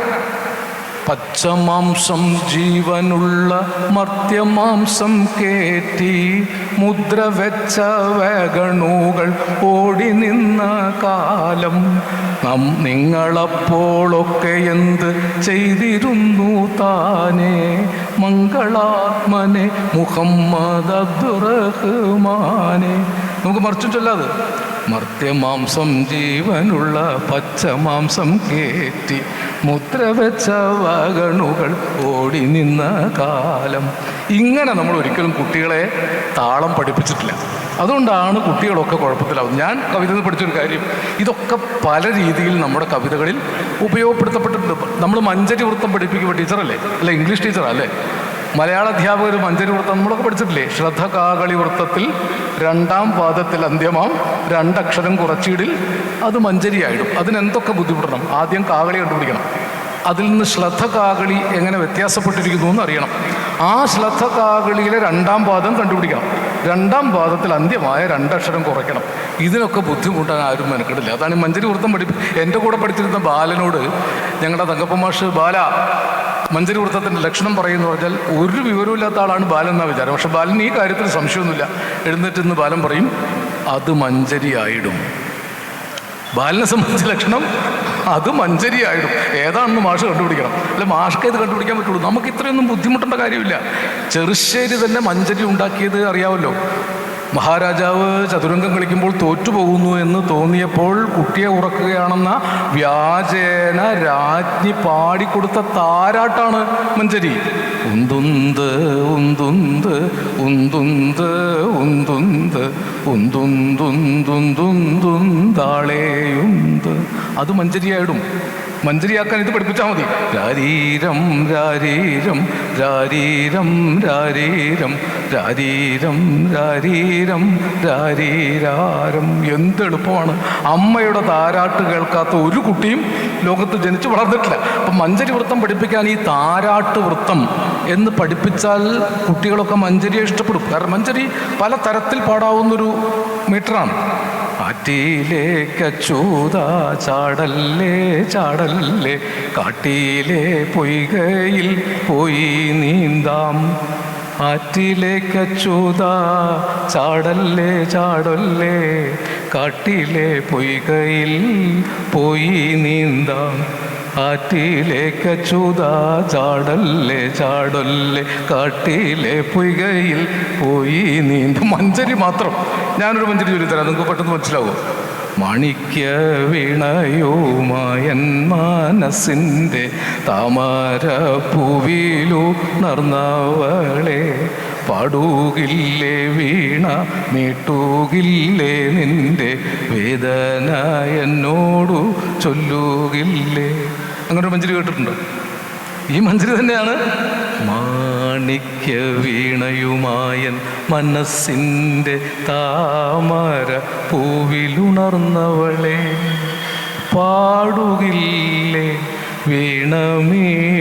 പച്ചമാംസം ജീവനുള്ള മർത്യമാംസം കേറ്റി മുദ്ര വെച്ച വേഗണുകൾ ഓടി നിന്ന കാലം, നിങ്ങളപ്പോളൊക്കെ എന്ത് ചെയ്തിരുന്നു താനേ മംഗളാത്മനെ മുഹമ്മദ് അബ്ദുറഹ്മാനെ. നമുക്ക് മറിച്ചും ചൊല്ലാത്. മർത്യമാംസം ജീവനുള്ള പച്ചമാംസം കേറ്റി മുദ്ര വെച്ച വകണുകൾ ഓടി നിന്ന കാലം. ഇങ്ങനെ നമ്മൾ ഒരിക്കലും കുട്ടികളെ താളം പഠിപ്പിച്ചിട്ടില്ല. അതുകൊണ്ടാണ് കുട്ടികളൊക്കെ കുഴപ്പത്തിലാവുന്നത്. ഞാൻ കവിത പഠിച്ചൊരു കാര്യം, ഇതൊക്കെ പല രീതിയിൽ നമ്മുടെ കവിതകളിൽ ഉപയോഗപ്പെടുത്തപ്പെട്ടിട്ടുണ്ട്. നമ്മൾ മഞ്ചരി വൃത്തം പഠിപ്പിക്കുമ്പോൾ ടീച്ചറല്ലേ, അല്ല ഇംഗ്ലീഷ് ടീച്ചറാ അല്ലേ, മലയാള അധ്യാപകർ മഞ്ചരി വൃത്തം നമ്മളൊക്കെ പഠിച്ചിട്ടില്ലേ? ശ്രദ്ധ കാകളി വൃത്തത്തിൽ 2-ാം പാദത്തിൽ അന്ത്യമാം 2 അക്ഷരം കുറച്ചിടിൽ അത് മഞ്ചരിയായിടും. അതിനെന്തൊക്കെ ബുദ്ധിമുട്ടണം? ആദ്യം കാകളി കണ്ടുപിടിക്കണം. അതിൽ നിന്ന് ശ്രദ്ധ കാകളി എങ്ങനെ വ്യത്യാസപ്പെട്ടിരിക്കുന്നു എന്ന് അറിയണം. ആ ശ്രദ്ധ കാകളിയിലെ 2-ാം പാദം കണ്ടുപിടിക്കണം. 2-ാം പാദത്തിൽ അന്ത്യമായ 2 അക്ഷരം കുറയ്ക്കണം. ഇതിനൊക്കെ ബുദ്ധിമുട്ടാൻ ആരും മെനക്കെടില്ല. അതാണ് മഞ്ചരി വൃത്തം എൻ്റെ കൂടെ പഠിച്ചിരുന്ന ബാലനോട് ഞങ്ങളുടെ തങ്കപ്പ മാഷ്, ബാല മഞ്ചരി വൃത്തത്തിൻ്റെ ലക്ഷണം പറയുന്നു പറഞ്ഞാൽ ഒരു വിവരമില്ലാത്ത ആളാണ് ബാലൻ എന്നാണ് വിചാരം. പക്ഷെ ബാലൻ ഈ കാര്യത്തിൽ സംശയമൊന്നുമില്ല. എഴുന്നേറ്റ് നിന്ന് ബാലൻ പറയും അത് മഞ്ചരിയായിടും. ബാലിനെ സംബന്ധിച്ച ലക്ഷണം അത് മഞ്ചരിയായിടും. ഏതാണെന്ന് മാഷ് കണ്ടുപിടിക്കണം. അല്ല മാഷ്ക്ക് ഇത് കണ്ടുപിടിക്കാൻ പറ്റുള്ളൂ. നമുക്ക് ഇത്രയൊന്നും ബുദ്ധിമുട്ടേണ്ട കാര്യമില്ല. ചെറുശ്ശേരി തന്നെ മഞ്ചരി ഉണ്ടാക്കിയത് അറിയാമല്ലോ. മഹാരാജാവ് ചതുരംഗം കളിക്കുമ്പോൾ തോറ്റുപോകുന്നു എന്ന് തോന്നിയപ്പോൾ കുട്ടിയെ ഉറക്കുകയാണെന്ന വ്യാജേന രാജ്ഞി പാടിക്കൊടുത്ത താരാട്ടാണ് മഞ്ചരി. ഉന്തുന്ത് ഉന്തുന്ത് ഉന്തുന്ത് ഉന്തുന്ത് ഉന്തുന്തുന്തുന്തുന്താളേയുന്ത്. അത് മഞ്ചരിയായിടും. മഞ്ചരിയാക്കാൻ ഇത് പഠിപ്പിച്ചാൽ മതി. രാരീരം രാരീരം രാരീരം രാരീരം രാരീരം രാരീരം രാരീരാരം. എന്തെളുപ്പമാണ്. അമ്മയുടെ താരാട്ട് കേൾക്കാത്ത ഒരു കുട്ടിയും ലോകത്ത് ജനിച്ചു വളർന്നിട്ടില്ല. അപ്പം മഞ്ചരി വൃത്തം പഠിപ്പിക്കാൻ ഈ താരാട്ട് വൃത്തം എന്ന് പഠിപ്പിച്ചാൽ കുട്ടികളൊക്കെ മഞ്ചരിയെ ഇഷ്ടപ്പെടും. കാരണം മഞ്ചരി പല തരത്തിൽ പാടാവുന്നൊരു മീറ്ററാണ്. ആറ്റിലേക്കച്ചൂതാ ചാടല്ലേ ചാടല്ലേ, കാട്ടിലെ പൊയ്കയിൽ പോയി നീന്താം. ആറ്റിലേക്കച്ചൂതാ ചാടല്ലേ ചാടല്ലേ, കാട്ടിലെ പൊയ്കയിൽ പോയി നീന്താം. ആറ്റിലേക്കച്ചൂതാ ചാടല്ലേ ചാടല്ലേ, കാട്ടിലെ പൊയ്കയിൽ പോയി നീന്തും. മഞ്ചരി മാത്രം. ഞാനൊരു മഞ്ചരി ചൊല്ലിത്തരാം, നിങ്ങൾക്ക് പെട്ടെന്ന് മനസ്സിലാവും. മാണിക്യ വീണയുമായൻ മനസ്സിൻ്റെ താമര പൂവിലു നർന്നവളെ, പാടുകില്ലേ വീണ മീട്ടുകില്ലേ നിന്റെ വേദന എന്നോടു ചൊല്ലുകില്ലേ. അങ്ങനെ ഒരു മഞ്ചരി കേട്ടിട്ടുണ്ടോ? ഈ മഞ്ചരി തന്നെയാണ് മാണിക്യ വീണയുമായൻ മനസ്സിൻ്റെ താമര പൂവിലുണർന്നവളെ, പാടുകില്ലേ വീണമീട്ടുകില്ലേ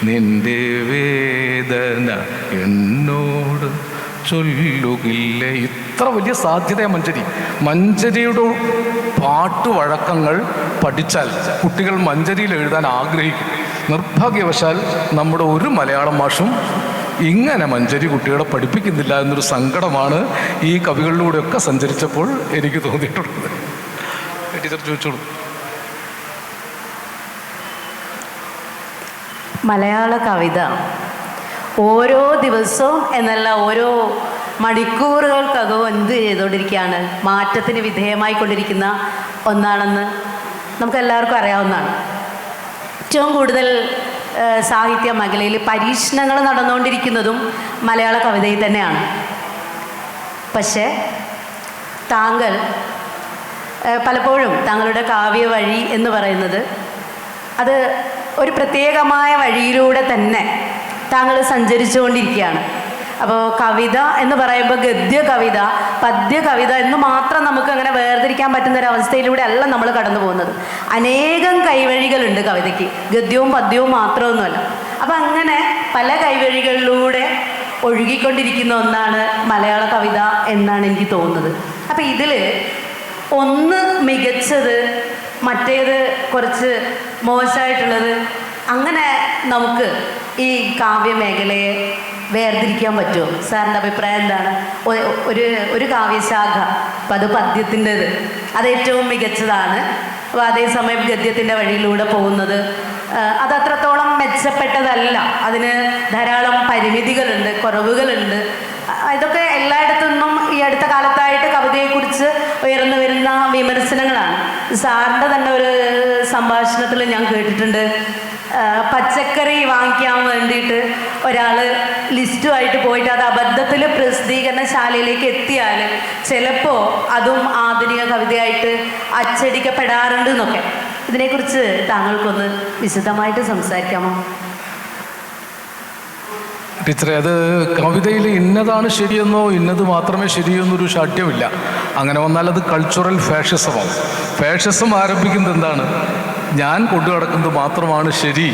നിന്റെ വേദന എന്നോട് ചൊല്ലുകില്ലേ. ഇത്ര വലിയ സാധ്യതയാണ് മഞ്ചരി. മഞ്ചരിയുടെ പാട്ട് വഴക്കങ്ങൾ പഠിച്ചാൽ കുട്ടികൾ മഞ്ചരിയിൽ എഴുതാൻ ആഗ്രഹിക്കും. നിർഭാഗ്യവശാൽ നമ്മുടെ ഒരു മലയാളം മാഷും ഇങ്ങനെ മഞ്ചരി കുട്ടികളെ പഠിപ്പിക്കുന്നില്ല എന്നൊരു സങ്കടമാണ് ഈ കവികളിലൂടെയൊക്കെ സഞ്ചരിച്ചപ്പോൾ എനിക്ക് തോന്നിയിട്ടുള്ളത്. ടീച്ചർ ചോദിച്ചോളൂ. മലയാള കവിത ഓരോ ദിവസവും എന്നല്ല ഓരോ മണിക്കൂറുകൾക്കകം എന്ത് ചെയ്തുകൊണ്ടിരിക്കുകയാണ്, മാറ്റത്തിന് വിധേയമായിക്കൊണ്ടിരിക്കുന്ന ഒന്നാണെന്ന് നമുക്കെല്ലാവർക്കും അറിയാവുന്നതാണ്. ഏറ്റവും കൂടുതൽ സാഹിത്യ മേഖലയിൽ പരീക്ഷണങ്ങൾ നടന്നുകൊണ്ടിരിക്കുന്നതും മലയാള കവിതയിൽ തന്നെയാണ്. പക്ഷേ താങ്കൾ പലപ്പോഴും താങ്കളുടെ കാവ്യ വഴി എന്ന് പറയുന്നത് അത് ഒരു പ്രത്യേകമായ വഴിയിലൂടെ തന്നെ താങ്കൾ സഞ്ചരിച്ചുകൊണ്ടിരിക്കുകയാണ്. അപ്പോൾ കവിത എന്ന് പറയുമ്പോൾ ഗദ്യ കവിത, പദ്യ കവിത എന്ന് മാത്രം നമുക്ക് അങ്ങനെ വേർതിരിക്കാൻ പറ്റുന്നൊരവസ്ഥയിലൂടെ അല്ല നമ്മൾ കടന്നു പോകുന്നത്. അനേകം കൈവഴികളുണ്ട് കവിതയ്ക്ക്, ഗദ്യവും പദ്യവും മാത്രമൊന്നുമല്ല. അപ്പം അങ്ങനെ പല കൈവഴികളിലൂടെ ഒഴുകിക്കൊണ്ടിരിക്കുന്ന ഒന്നാണ് മലയാള കവിത എന്നാണ് എനിക്ക് തോന്നുന്നത്. അപ്പം ഇതിൽ ഒന്ന് മികച്ചത്, മറ്റേത് കുറച്ച് മോശമായിട്ടുള്ളത്, അങ്ങനെ നമുക്ക് ഈ കാവ്യമേഖലയെ വേർതിരിക്കാൻ പറ്റുമോ? സാറിൻ്റെ അഭിപ്രായം എന്താണ്? ഒരു കാവ്യശാഖ, അപ്പം അത് പദ്യത്തിൻ്റെത്, അത് ഏറ്റവും മികച്ചതാണ്. അപ്പോൾ അതേസമയം ഗദ്യത്തിൻ്റെ വഴിയിലൂടെ പോകുന്നത് അത് അത്രത്തോളം മെച്ചപ്പെട്ടതല്ല, അതിന് ധാരാളം പരിമിതികളുണ്ട്, കുറവുകളുണ്ട്. ഇതൊക്കെ എല്ലായിടത്തു നിന്നും ഈ അടുത്ത കാലത്തായിട്ട് കവിതയെക്കുറിച്ച് ഉയർന്നു വരുന്ന വിമർശനങ്ങളാണ്. സാറിൻ്റെ തന്നെ ഒരു സംഭാഷണത്തിൽ ഞാൻ കേട്ടിട്ടുണ്ട്, പച്ചക്കറി വാങ്ങിക്കാൻ വേണ്ടിയിട്ട് ഒരാൾ ലിസ്റ്റുമായിട്ട് പോയിട്ട് അത് അബദ്ധത്തിൽ പ്രസിദ്ധീകരണശാലയിലേക്ക് എത്തിയാൽ ചിലപ്പോൾ അതും ആധുനിക കവിതയായിട്ട് അച്ചടിക്കപ്പെടാറുണ്ട് എന്നൊക്കെ. ഇതിനെക്കുറിച്ച് താങ്കൾക്കൊന്ന് വിശദമായിട്ട് സംസാരിക്കാമോ? ടീച്ചറെ, അത് കവിതയിൽ ഇന്നതാണ് ശരിയെന്നോ ഇന്നത് മാത്രമേ ശരിയെന്നൊരു ശാഠ്യമില്ല. അങ്ങനെ വന്നാൽ അത് കൾച്ചറൽ ഫാഷിസമാണ്. ഫാഷിസം ആരംഭിക്കുന്നത് എന്താണ്? ഞാൻ കൊണ്ടു നടക്കുന്നത് മാത്രമാണ് ശരി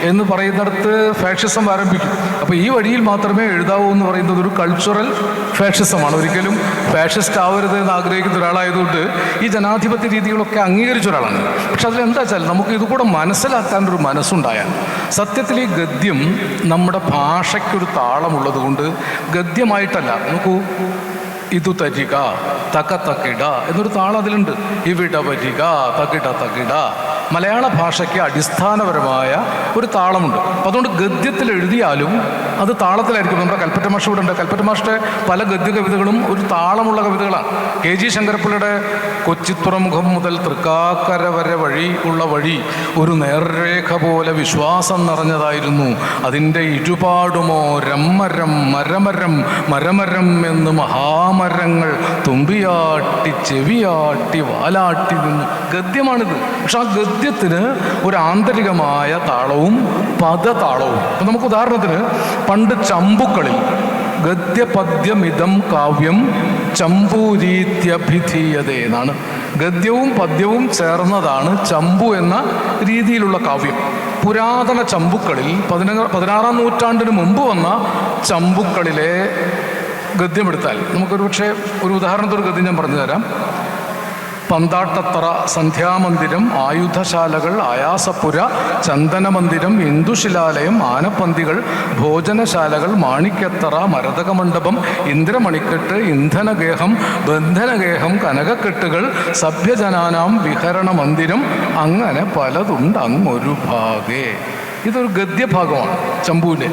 എന്ന് പറയുന്നിടത്ത് ഫാഷിസം ആരംഭിക്കും. അപ്പോൾ ഈ വഴിയിൽ മാത്രമേ എഴുതാവൂ എന്ന് പറയുന്നത് ഒരു കൾച്ചറൽ ഫാഷിസമാണ്. ഒരിക്കലും ഫാഷിസ്റ്റ് ആവരുത് എന്ന് ആഗ്രഹിക്കുന്ന ഒരാളായതുകൊണ്ട് ഈ ജനാധിപത്യ രീതികളൊക്കെ അംഗീകരിച്ച ഒരാളാണ്. പക്ഷെ അതിലെന്താ വെച്ചാൽ നമുക്ക് ഇതുകൂടെ മനസ്സിലാക്കാനൊരു മനസ്സുണ്ടായാൽ, സത്യത്തിൽ ഈ ഗദ്യം നമ്മുടെ ഭാഷയ്ക്കൊരു താളമുള്ളത് കൊണ്ട് ഗദ്യമായിട്ടല്ല, നോക്കൂ, ഇതു തരിക തക തക്കിട എന്നൊരു താളം അതിലുണ്ട്. ഇവിട വരിക തകിട തകിട. മലയാള ഭാഷയ്ക്ക് അടിസ്ഥാനപരമായ ഒരു താളമുണ്ട്. അപ്പം അതുകൊണ്ട് ഗദ്യത്തിൽ എഴുതിയാലും അത് താളത്തിലായിരിക്കും. നമ്മുടെ കൽപ്പറ്റ മാഷ് ഇവിടെ ഉണ്ട്. കൽപ്പറ്റ മാഷിൻ്റെ പല ഗദ്യ കവിതകളും ഒരു താളമുള്ള കവിതകളാണ്. KG ശങ്കരപ്പിള്ളയുടെ കൊച്ചിത്തുറമുഖം മുതൽ തൃക്കാക്കര വരെ വഴി ഉള്ള വഴി ഒരു നേർരേഖ പോലെ വിശ്വാസം നിറഞ്ഞതായിരുന്നു. അതിൻ്റെ ഇരുപാടുമോ രമ്മരം മരമരം മരമരം എന്ന് മഹാമരങ്ങൾ തുമ്പിയാട്ടി ചെവിയാട്ടി വാലാട്ടി നിന്നു. ഗദ്യമാണിത്. പക്ഷെ ആ ഗദ്യത്തിന് ഒരു ആന്തരികമായ താളവും പദതാളവും. അപ്പം നമുക്ക് ഉദാഹരണത്തിന് പണ്ട് ചമ്പുക്കളിൽ ഗദ്യപദ്യമിതം കാവ്യം ചമ്പൂരീത്യഭിധീയതേ എന്നാണ്. ഗദ്യവും പദ്യവും ചേർന്നതാണ് ചമ്പു എന്ന രീതിയിലുള്ള കാവ്യം. പുരാതന ചമ്പുക്കളിൽ 16-ാം നൂറ്റാണ്ടിന് മുമ്പ് വന്ന ചമ്പുക്കളിലെ ഗദ്യമെടുത്താൽ നമുക്കൊരു പക്ഷേ ഒരു ഉദാഹരണത്തിന് ഗദ്യം ഞാൻ പറഞ്ഞു തരാം. പന്താട്ടത്തറ, സന്ധ്യാമന്ദിരം, ആയുധശാലകൾ, ആയാസപ്പുര, ചന്ദനമന്ദിരം, ഇന്ദുശിലാലയം, ആനപ്പന്തികൾ, ഭോജനശാലകൾ, മാണിക്യത്തറ, മരതകമണ്ഡപം, ഇന്ദ്രമണിക്കെട്ട്, ഇന്ധനഗേഹം, ബന്ധനഗേഹം, കനകക്കെട്ടുകൾ, സഭ്യജനാനാം വിഹരണ മന്ദിരം, അങ്ങനെ പലതുണ്ട് അങ്ങൊരു ഭാഗേ. ഇതൊരു ഗദ്യഭാഗമാണ് ചമ്പുവിൻ്റെ.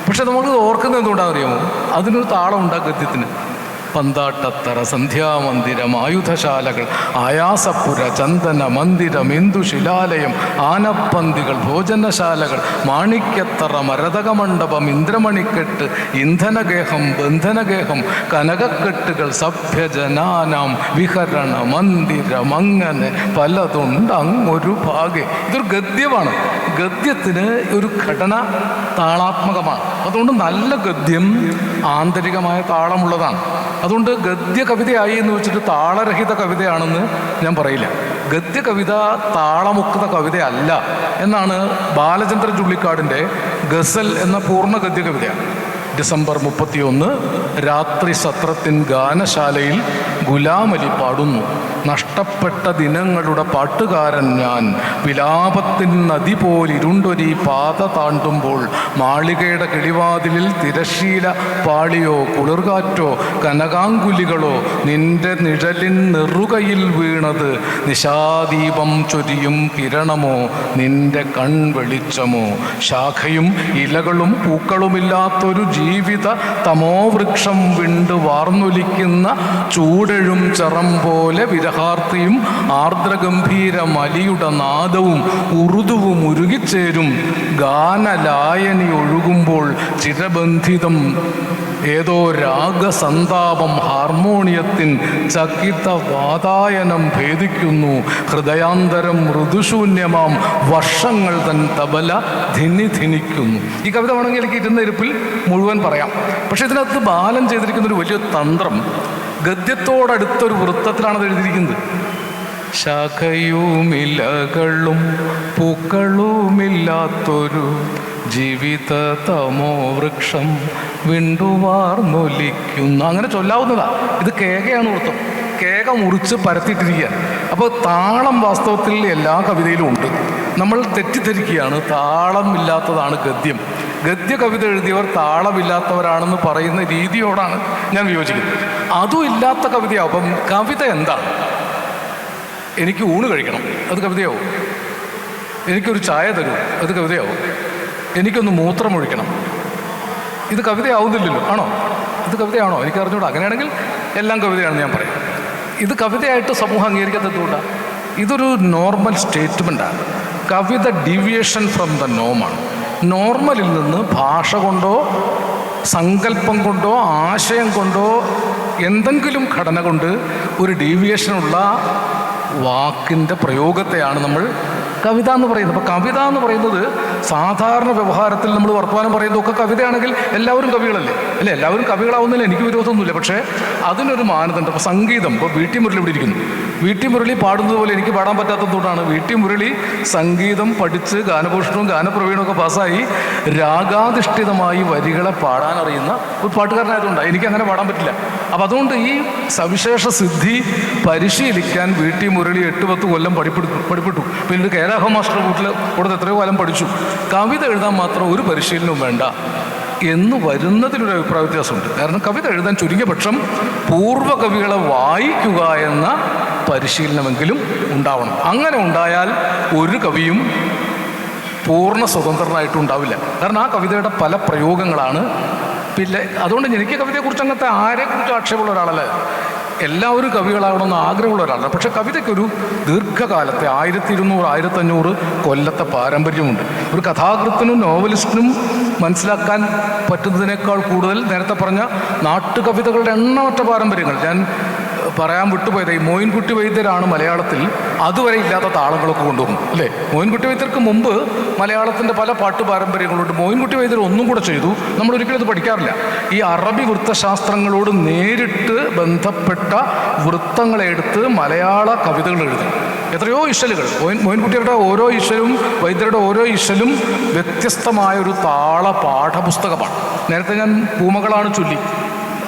പക്ഷെ നമുക്ക് ഓർക്കുന്നത് എന്തുകൊണ്ടാണെന്ന് അറിയാമോ? അതിനൊരു താളമുണ്ട് ആ ഗദ്യത്തിന്. പന്താട്ടത്തറ, സന്ധ്യാമന്ദിരം, ആയുധശാലകൾ, ആയാസപ്പുര, ചന്ദന മന്ദിരം, ഇന്ദുശിലാലയം, ആനപ്പന്തികൾ, ഭോജനശാലകൾ, മാണിക്യത്തറ, മരതകമണ്ഡപം, ഇന്ദ്രമണിക്കെട്ട്, ഇന്ധനഗേഹം, ബന്ധനഗേഹം, കനകക്കെട്ടുകൾ, സഭ്യജനാനാം വിഹരണ മന്ദിരം, അങ്ങനെ പലതുണ്ട് അങ്ങൊരു ഭാഗേ. ഇതൊരു ഗദ്യമാണ്. ഗദ്യത്തിന് ഒരു ഘടന താളാത്മകമാണ്. അതുകൊണ്ട് നല്ല ഗദ്യം ആന്തരികമായ താളമുള്ളതാണ്. അതുകൊണ്ട് ഗദ്യ കവിതയായി എന്ന് വെച്ചിട്ട് താളരഹിത കവിതയാണെന്ന് ഞാൻ പറയില്ല. ഗദ്യ കവിത താളമുക്ത കവിതയല്ല എന്നാണ് ബാലചന്ദ്ര ചുള്ളിക്കാടിൻ്റെ ഗസൽ എന്ന പൂർണ്ണ ഗദ്യ കവിതയാണ്. ഡിസംബർ 31 രാത്രി സത്രത്തിൻ ഗാനശാലയിൽ ഗുലാമലി പാടുന്നു. നഷ്ടപ്പെട്ട ദിനങ്ങളുടെ പാട്ടുകാരൻ ഞാൻ, വിലാപത്തിൻ നദി പോലിരുണ്ടൊരീ പാത താണ്ടുമ്പോൾ മാളികയുടെ കിളിവാതിലിൽ തിരശീല പാളിയോ കുളിർകാറ്റോ കനകാങ്കുലികളോ നിന്റെ നിഴലിൻ നെറുകയിൽ വീണത് നിശാദീപം ചൊരിയും കിരണമോ നിന്റെ കൺവെളിച്ചമോ. ശാഖയും ഇലകളും പൂക്കളുമില്ലാത്തൊരു ജീവിത തമോവൃക്ഷം വിണ്ട് വാർന്നൊലിക്കുന്ന ചൂടെഴും ചെറം പോലെ വിരഹാർത്തിയും ആർദ്രഗംഭീര മലിയുടെ നാദവും ഉറുദുവും ഉരുകിച്ചേരും. ഗാനലായനി ഒഴുകുമ്പോൾ ചിരബന്ധിതം ഏതോ രാഗസന്താപം ഹാർമോണിയത്തിൻ ചക്കിത്ത വാതായനം ഭേദിക്കുന്നു. ഹൃദയാന്തരം മൃദുശൂന്യമാം വർഷങ്ങൾ തൻ തബല ധിനിക്കുന്നു. ഈ കവിത വേണമെങ്കിൽ എനിക്ക് ഇരുന്ന ഇരിപ്പിൽ മുഴുവൻ പറയാം. പക്ഷെ ഇതിനകത്ത് ബാലൻ ചെയ്തിരിക്കുന്നൊരു വലിയ തന്ത്രം, ഗദ്യത്തോടടുത്തൊരു വൃത്തത്തിലാണത് എഴുതിയിരിക്കുന്നത്. ശാഖയുമിലകളും പൂക്കളുമില്ലാത്തൊരു ജീവിത തമോ വൃക്ഷം വിണ്ടുവാർന്നൊലിക്കുന്ന, അങ്ങനെ ചൊല്ലാവുന്നതാ. ഇത് കേകയാണ് വൃത്തം. കേക മുറിച്ച് പരത്തിയിട്ടിരിക്കുക. അപ്പോൾ താളം വാസ്തവത്തിൽ എല്ലാ കവിതയിലും ഉണ്ട്. നമ്മൾ തെറ്റിദ്ധരിക്കുകയാണ്, താളം ഇല്ലാത്തതാണ് ഗദ്യം. ഗദ്യ കവിത എഴുതിയവർ താളമില്ലാത്തവരാണെന്ന് പറയുന്ന രീതിയോടാണ് ഞാൻ വിയോജിക്കുന്നത്. അതും ഇല്ലാത്ത കവിതയാവും. അപ്പം കവിത എന്താണ്? എനിക്ക് ഊണ് കഴിക്കണം, അത് കവിതയാവും. എനിക്കൊരു ചായ തരൂ, അത് കവിതയാവും. എനിക്കൊന്ന് മൂത്രമൊഴിക്കണം, ഇത് കവിതയാവുന്നില്ലല്ലോ. ആണോ? ഇത് കവിതയാണോ? എനിക്ക് അറിഞ്ഞൂടാ. അങ്ങനെയാണെങ്കിൽ എല്ലാം കവിതയാണെന്ന് ഞാൻ പറയാം. ഇത് കവിതയായിട്ട് സമൂഹം അംഗീകരിക്കാത്തതുകൊണ്ടാണ്. ഇതൊരു നോർമൽ സ്റ്റേറ്റ്മെൻറ്റാണ്. കവിത ഡീവിയേഷൻ ഫ്രം ദ നോമാണ്. നോർമലിൽ നിന്ന് ഭാഷ കൊണ്ടോ സങ്കല്പം കൊണ്ടോ ആശയം കൊണ്ടോ എന്തെങ്കിലും ഘടന കൊണ്ട് ഒരു ഡീവിയേഷനുള്ള വാക്കിൻ്റെ പ്രയോഗത്തെയാണ് നമ്മൾ കവിത എന്ന് പറയുന്നത്. അപ്പോൾ കവിത എന്ന് പറയുന്നത് സാധാരണ വ്യവഹാരത്തിൽ നമ്മൾ വർത്തമാനം പറയുന്നതൊക്കെ കവിതയാണെങ്കിൽ എല്ലാവരും കവികളല്ലേ? അല്ലേ? എല്ലാവരും കവികളാവുന്നതിൽ എനിക്ക് വിരോധമൊന്നുമില്ല. പക്ഷേ അതിനൊരു മാനദണ്ഡം. ഇപ്പോൾ സംഗീതം, ഇപ്പോൾ വി ടി മുരളി ഇവിടെ ഇരിക്കുന്നു. വി ടി മുരളി പാടുന്നത് പോലെ എനിക്ക് പാടാൻ പറ്റാത്തതുകൊണ്ടാണ്. വി ടി മുരളി സംഗീതം പഠിച്ച് ഗാനഭൂഷണവും ഗാനപ്രവീണവും ഒക്കെ പാസ്സായി രാഗാധിഷ്ഠിതമായി വരികളെ പാടാനറിയുന്ന ഒരു പാട്ടുകാരനായതുകൊണ്ടാണ്. എനിക്കങ്ങനെ പാടാൻ പറ്റില്ല. അപ്പം അതുകൊണ്ട് ഈ സവിശേഷ സിദ്ധി പരിശീലിക്കാൻ വി ടി മുരളി 8-10 കൊല്ലം പഠിപ്പിട്ടു. പിന്നീട് കേരള മാസ്റ്റർ വീട്ടിൽ കൊടുത്ത് എത്രയോ കാലം പഠിച്ചു. കവിത എഴുതാൻ മാത്രം ഒരു പരിശീലനവും വേണ്ട എന്ന് വരുന്നതിലൊരു അഭിപ്രായ വ്യത്യാസമുണ്ട്. കാരണം കവിത എഴുതാൻ ചുരുങ്ങിയ പക്ഷം പൂർവ്വകവികളെ വായിക്കുക എന്ന പരിശീലനമെങ്കിലും ഉണ്ടാവണം. അങ്ങനെ ഉണ്ടായാൽ ഒരു കവിയും പൂർണ്ണ സ്വതന്ത്രനായിട്ടുണ്ടാവില്ല. കാരണം ആ കവിതയുടെ പല പ്രയോഗങ്ങളാണ്. പിന്നെ അതുകൊണ്ട് എനിക്ക് കവിതയെക്കുറിച്ച് അങ്ങനത്തെ ആരെക്കുറിച്ച് ആക്ഷേപമുള്ള ഒരാളല്ല. എല്ലാവരും കവികളാവണമെന്ന് ആഗ്രഹമുള്ള ഒരാളാണ്. പക്ഷേ കവിതയ്ക്കൊരു ദീർഘകാലത്തെ 1200-1500 കൊല്ലത്തെ പാരമ്പര്യമുണ്ട്. ഒരു കഥാകൃത്തിനും നോവലിസ്റ്റിനും മനസ്സിലാക്കാൻ പറ്റുന്നതിനേക്കാൾ കൂടുതൽ നേരത്തെ പറഞ്ഞ നാട്ടുകവിതകളുടെ എണ്ണമറ്റ പാരമ്പര്യങ്ങൾ. ഞാൻ പറയാൻ വിട്ടുപോയത്, ഈ മോയിൻകുട്ടി വൈദ്യരാണ് മലയാളത്തിൽ അതുവരെ ഇല്ലാത്ത താളങ്ങളൊക്കെ കൊണ്ടുവന്നു, അല്ലേ? മോയിൻകുട്ടി വൈദ്യർക്ക് മുമ്പ് മലയാളത്തിൻ്റെ പല പാട്ട് പാരമ്പര്യങ്ങളുണ്ട്. മോയിൻകുട്ടി വൈദ്യർ ഒന്നും കൂടെ ചെയ്തു. നമ്മളൊരിക്കലും അത് പഠിക്കാറില്ല. ഈ അറബി വൃത്തശാസ്ത്രങ്ങളോട് നേരിട്ട് ബന്ധപ്പെട്ട വൃത്തങ്ങളെ എടുത്ത് മലയാള കവിതകൾ എഴുതി. എത്രയോ ഇശലുകൾ. മോയിൻകുട്ടിയുടെ ഓരോ ഇശലും വൈദ്യരുടെ ഓരോ ഇശലും വ്യത്യസ്തമായൊരു താള പാഠപുസ്തകമാണ്. നേരത്തെ ഞാൻ പൂമകളാണ് ചൊല്ലി,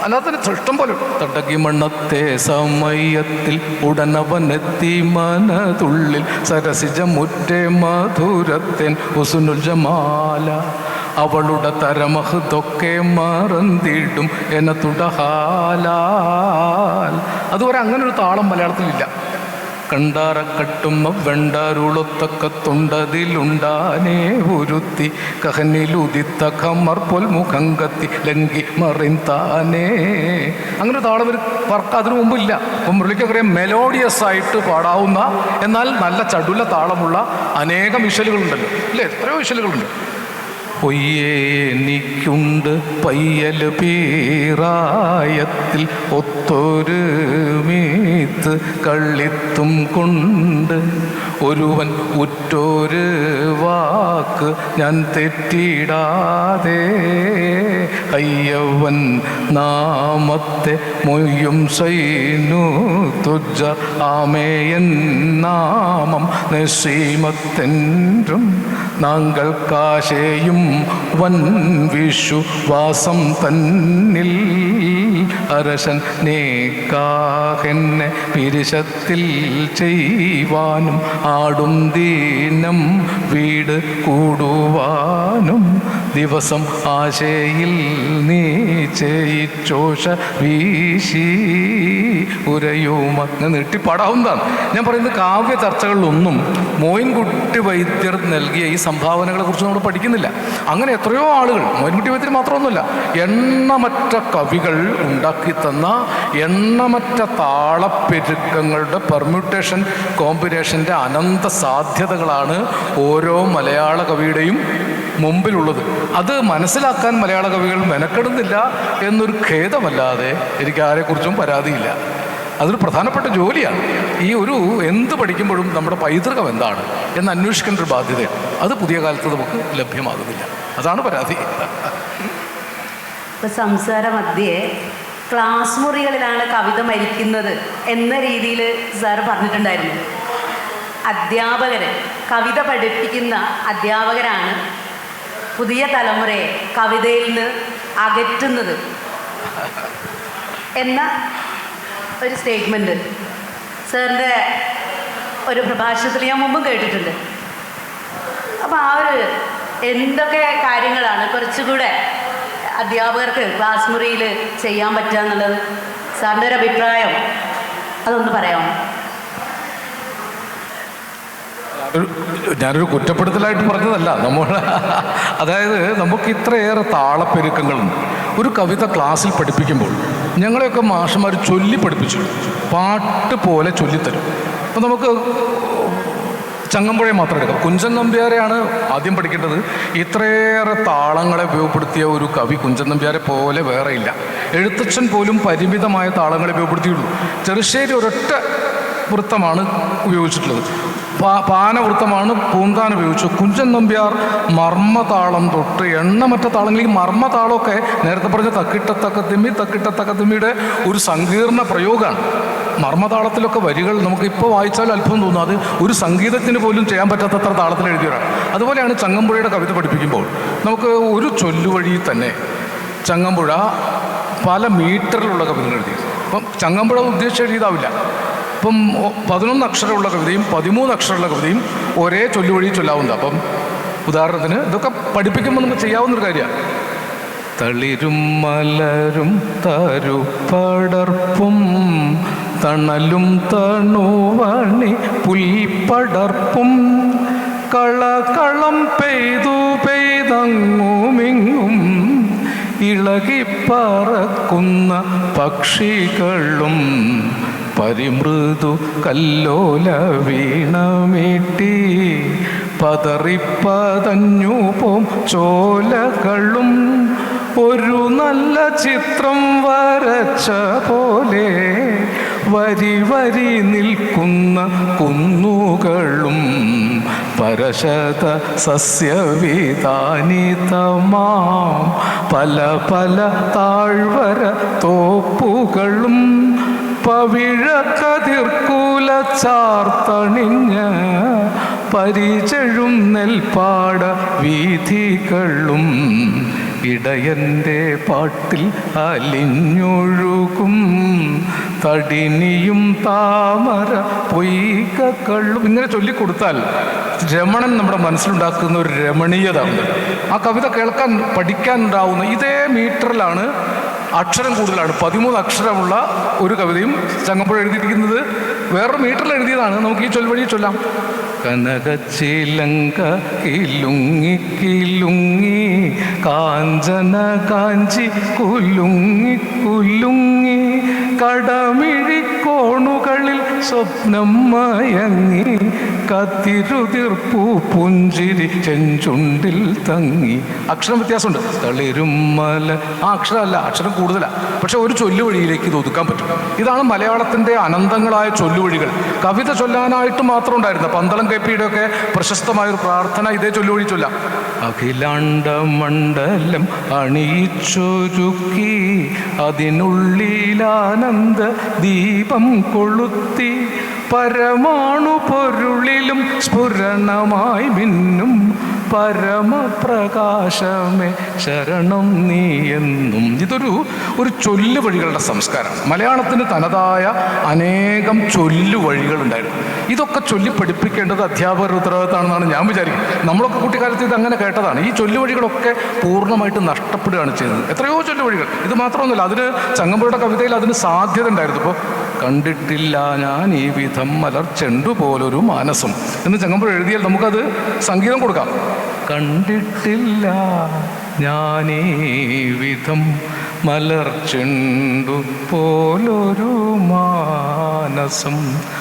അല്ലാതെ ഇഷ്ടം പോലെ. തടകി മണ്ണത്തെ സമയത്തിൽ ഉടനവനെത്തി മനതുള്ളിൽ സരസിജ മുറ്റേ മധുരത്തേൻ ഉസുനുൽ ജമാല അവളുടെ തരമഹതൊക്കെ മറന്നിടും എന്ന തുടഹാലാൽ. അതുവരെ അങ്ങനൊരു താളം മലയാളത്തിലില്ല. കണ്ടാറക്കട്ടും വെണ്ടാരുളൊത്തക്കത്തുണ്ടതിലുണ്ടാനേ ഉരുത്തി കഹനിലുദിത്ത ഖമർ പൊൽ മുഖം കത്തി ലങ്കി മറിന്താനേ. അങ്ങനെ താളം ഒരു വർക്ക് അതിനു മുമ്പില്ല. അപ്പം മുരളിക്കറിയാം മെലോഡിയസ് ആയിട്ട് പാടാവുന്ന എന്നാൽ നല്ല ചടുല താളമുള്ള അനേകം ഇശലുകളുണ്ടല്ലോ, ഇല്ലേ? എത്രയോ ഇശലുകളുണ്ട്. പൊയ്യേ എനിക്കുണ്ട് പയ്യൽ പീറായത്തിൽ ഒത്തൊരു മീത്ത് കള്ളിത്തും കൊണ്ട് ഒരുവൻ ഉറ്റൊരു വാക്ക് ഞാൻ തെറ്റിടാതെ അയ്യവൻ നാമത്തെ മൊയ്യും സൈനു തുജർ ആമേയൻ നാമം നസീമത്തെൻറും നാങ്കൾ കാശേയും വൻ വിശ്വാസം തന്നിൽ അരശൻ നേക്കാഹെന്നെ പിരിശത്തിൽ ചെയ്യുവാനും ആടും ദീനം വീട് കൂടുവാനും ദിവസം ആശയിൽ നീ ചെയ്യിച്ചോഷ വീശി ഉരയുമഗ്ന നീട്ടി പാടാവുന്നതാണ്. ഞാൻ പറയുന്നത് കാവ്യ ചർച്ചകളിലൊന്നും മോയിൻകുട്ടി വൈദ്യർ നൽകിയ ഈ സംഭാവനകളെ കുറിച്ച് നമ്മൾ പഠിക്കുന്നില്ല. അങ്ങനെ എത്രയോ ആളുകൾ, മോയിൻകുട്ടി വൈദ്യർ മാത്രമൊന്നുമില്ല, എണ്ണമറ്റ കവികൾ ഉണ്ടാക്കി തന്ന എണ്ണമറ്റ താളപ്പെരുക്കങ്ങളുടെ പെർമ്യൂട്ടേഷൻ കോമ്പിനേഷൻ്റെ അനന്ത സാധ്യതകളാണ് ഓരോ മലയാള കവിയുടെയും മുമ്പിലുള്ളത്. അത് മനസ്സിലാക്കാൻ മലയാള കവികൾ മെനക്കെടുന്നില്ല എന്നൊരു ഖേദമല്ലാതെ എനിക്ക് ആരെക്കുറിച്ചും പരാതിയില്ല. അതൊരു പ്രധാനപ്പെട്ട ജോലിയാണ്. ഈ ഒരു എന്ത് പഠിക്കുമ്പോഴും നമ്മുടെ പൈതൃകം എന്താണ് എന്ന് അന്വേഷിക്കേണ്ട ഒരു ബാധ്യതയാണ്. അത് പുതിയ കാലത്ത് നമുക്ക് ലഭ്യമാകുന്നില്ല. അതാണ് പരാതി. ഇപ്പോൾ സംസാര മധ്യേ ക്ലാസ് മുറികളിലാണ് കവിത മരിക്കുന്നത് എന്ന രീതിയിൽ സാർ പറഞ്ഞിട്ടുണ്ടായിരുന്നു. അധ്യാപകർ, കവിത പഠിപ്പിക്കുന്ന അധ്യാപകരാണ് പുതിയ തലമുറയെ കവിതയിൽ നിന്ന് അകറ്റുന്നത് എന്ന ഒരു സ്റ്റേറ്റ്മെൻറ്റ് സാറിൻ്റെ ഒരു പ്രഭാഷണത്തിൽ ഞാൻ മുമ്പ് കേട്ടിട്ടുണ്ട്. അപ്പോൾ ആ ഒരു എന്തൊക്കെ കാര്യങ്ങളാണ് കുറച്ചുകൂടെ അധ്യാപകർക്ക് ക്ലാസ് മുറിയിൽ ചെയ്യാൻ പറ്റുക എന്നുള്ളത് സാറിൻ്റെ ഒരു അഭിപ്രായം അതൊന്ന് പറയാമോ? ഞാനൊരു കുറ്റപ്പെടുത്തലായിട്ട് പറഞ്ഞതല്ല. അതായത് നമുക്ക് ഇത്രയേറെ താളപ്പെരുക്കങ്ങളും ഒരു കവിത ക്ലാസ്സിൽ പഠിപ്പിക്കുമ്പോൾ ഞങ്ങളെയൊക്കെ മാഷന്മാർ ചൊല്ലി പഠിപ്പിച്ചു, പാട്ട് പോലെ ചൊല്ലിത്തരും. അപ്പം നമുക്ക് ചങ്ങമ്പുഴയെ മാത്രം എടുക്കാം. കുഞ്ചൻ നമ്പ്യാരെയാണ് ആദ്യം പഠിക്കേണ്ടത്. ഇത്രയേറെ താളങ്ങളെ ഉപയോഗപ്പെടുത്തിയ ഒരു കവി കുഞ്ചൻ നമ്പ്യാരെ പോലെ വേറെ ഇല്ല. എഴുത്തച്ഛൻ പോലും പരിമിതമായ താളങ്ങളെ ഉപയോഗപ്പെടുത്തിയുള്ളൂ. ചെറുശ്ശേരി ഒരൊറ്റ വൃത്തമാണ് ഉപയോഗിച്ചിട്ടുള്ളത്. പാനവൃത്തമാണ് പൂന്താൻ ഉപയോഗിച്ചു. കുഞ്ചൻ നമ്പ്യാർ മർമ്മതാളം തൊട്ട് എണ്ണമറ്റ താളങ്ങൾ, ഈ മർമ്മതാളമൊക്കെ നേരത്തെ പറഞ്ഞ തക്കിട്ടത്തക്കത്തിമ്മിയുടെ ഒരു സങ്കീർണ പ്രയോഗമാണ്. മർമ്മതാളത്തിലൊക്കെ വരികൾ നമുക്കിപ്പോൾ വായിച്ചാലും അത്ഭുതം തോന്നും. അത് ഒരു സംഗീതത്തിന് പോലും ചെയ്യാൻ പറ്റാത്തത്ര താളത്തിൽ എഴുതിയവരാണ്. അതുപോലെയാണ് ചങ്ങമ്പുഴയുടെ കവിത പഠിപ്പിക്കുമ്പോൾ നമുക്ക് ഒരു ചൊല്ലുവഴി തന്നെ ചങ്ങമ്പുഴ പല മീറ്ററിലുള്ള കവിതകൾ എഴുതി. അപ്പം ചങ്ങമ്പുഴ ഉദ്ദേശിച്ച് എഴുതിയതാവില്ല. ഇപ്പം 11 അക്ഷരമുള്ള കവിതയും 13 അക്ഷരമുള്ള കവിതയും ഒരേ ചൊല്ലുവഴി ചൊല്ലാവുന്നത്. അപ്പം ഉദാഹരണത്തിന് ഇതൊക്കെ പഠിപ്പിക്കുമ്പോൾ നമുക്ക് ചെയ്യാവുന്നൊരു കാര്യമാണ്. തളിരും മലരും തരുപ്പടർപ്പും തണലും തണുവണി പുൽപ്പടർപ്പും കളകളം പെയ്തു പെയ്തങ്ങുമിങ്ങും ഇളകിപ്പറക്കുന്ന പക്ഷികളും പരിമൃദു കല്ലോല വീണമീട്ടി പതറിപ്പതഞ്ഞു പോം ചോലകളും ഒരു നല്ല ചിത്രം വരച്ച പോലെ വരി വരി നിൽക്കുന്ന കുന്നുകളും പരശത സസ്യവിധാനിതമാം പല പല താഴ്വര തോപ്പുകളും പവിഴക്കതിർക്കൂല ചാർത്തണിഞ്ഞ പരിചഴും നെൽപ്പാട വീഥികളും ഇടയൻ്റെ പാട്ടിൽ അലിഞ്ഞൊഴുകും തടിനിയും താമര പൊയ്കകളും. ഇങ്ങനെ ചൊല്ലിക്കൊടുത്താൽ രമണൻ നമ്മുടെ മനസ്സിലുണ്ടാക്കുന്ന ഒരു രമണീയത ഉണ്ട്. ആ കവിത കേൾക്കാൻ പഠിക്കാൻ ഉണ്ടാവുന്ന ഇതേ മീറ്ററിലാണ്, അക്ഷരം കൂടുതലാണ്. 13 അക്ഷരമുള്ള ഒരു കവിതയും ചങ്ങമ്പുഴ എഴുതിയിരിക്കുന്നത് വേറൊരു മീറ്ററിൽ എഴുതിയതാണ്. നമുക്ക് ഈ ചൊൽവഴി ചൊല്ലാം. കനകച്ചിലങ്ക കിലുങ്ങി കിലുങ്ങി കാഞ്ചന കാഞ്ചി കുലുങ്ങി കുലുങ്ങി കടമിഴിക്കോണുകളിൽ സ്വപ്നം മയങ്ങി കത്തിരുതിർപ്പൂ പുഞ്ചിരി ചെഞ്ചുണ്ടിൽ തങ്ങി. അക്ഷരം വ്യത്യാസമുണ്ട്. തളിരും മല, ആ അക്ഷരമല്ല, അക്ഷരം കൂടുതലാണ്, പക്ഷെ ഒരു ചൊല്ലുവഴിയിലേക്ക് ഇത് ഒതുക്കാൻ പറ്റും. ഇതാണ് മലയാളത്തിൻ്റെ അനന്തങ്ങളായ ചൊല്ലുവഴികൾ. കവിത ചൊല്ലാനായിട്ട് മാത്രം ഉണ്ടായിരുന്ന പന്തളം KP-യുടെ ഒക്കെ പ്രശസ്തമായൊരു പ്രാർത്ഥന ഇതേ ചൊല്ലുവഴി ചൊല്ലാം. അഖിലാണ്ട മണ്ഡലം അണിയിച്ചൊരുക്കി അതിനുള്ളിലാനന്ദ ദീപം കൊളുത്തി പരമാണു പൊരുളിലും സ്ഫുരണമായി മിന്നും പരമപ്രകാശമേ ശരണം നീ എന്നും. ഇതൊരു ചൊല്ലുവഴികളുടെ സംസ്കാരമാണ്. മലയാളത്തിന് തനതായ അനേകം ചൊല്ലുവഴികളുണ്ടായിരുന്നു. ഇതൊക്കെ ചൊല്ലി പഠിപ്പിക്കേണ്ടത് അധ്യാപകരുടെ ഉത്തരവാദിത്തമാണെന്നാണ് ഞാൻ വിചാരിക്കുന്നത്. നമ്മളൊക്കെ കുട്ടിക്കാലത്ത് ഇത് അങ്ങനെ കേട്ടതാണ്. ഈ ചൊല്ലുവഴികളൊക്കെ പൂർണ്ണമായിട്ട് നഷ്ടപ്പെടുകയാണ് ചെയ്തത്. എത്രയോ ചൊല്ലുവഴികൾ. ഇത് മാത്രമൊന്നുമില്ല, അതിന് ചങ്ങമ്പുഴയുടെ കവിതയിൽ അതിന് സാധ്യത ഉണ്ടായിരുന്നു. ഇപ്പോൾ കണ്ടിട്ടില്ല ഞാൻ ഈ വിധം മലർച്ചെണ്ടു പോലൊരു മാനസം എന്ന് ചങ്ങമ്പുഴ എഴുതിയാൽ നമുക്കത് സംഗീതം കൊടുക്കാം. കണ്ടിട്ടില്ല ഞാനീ വിധം മലർച്ചെണ്ടു പോലൊരു മാനസം.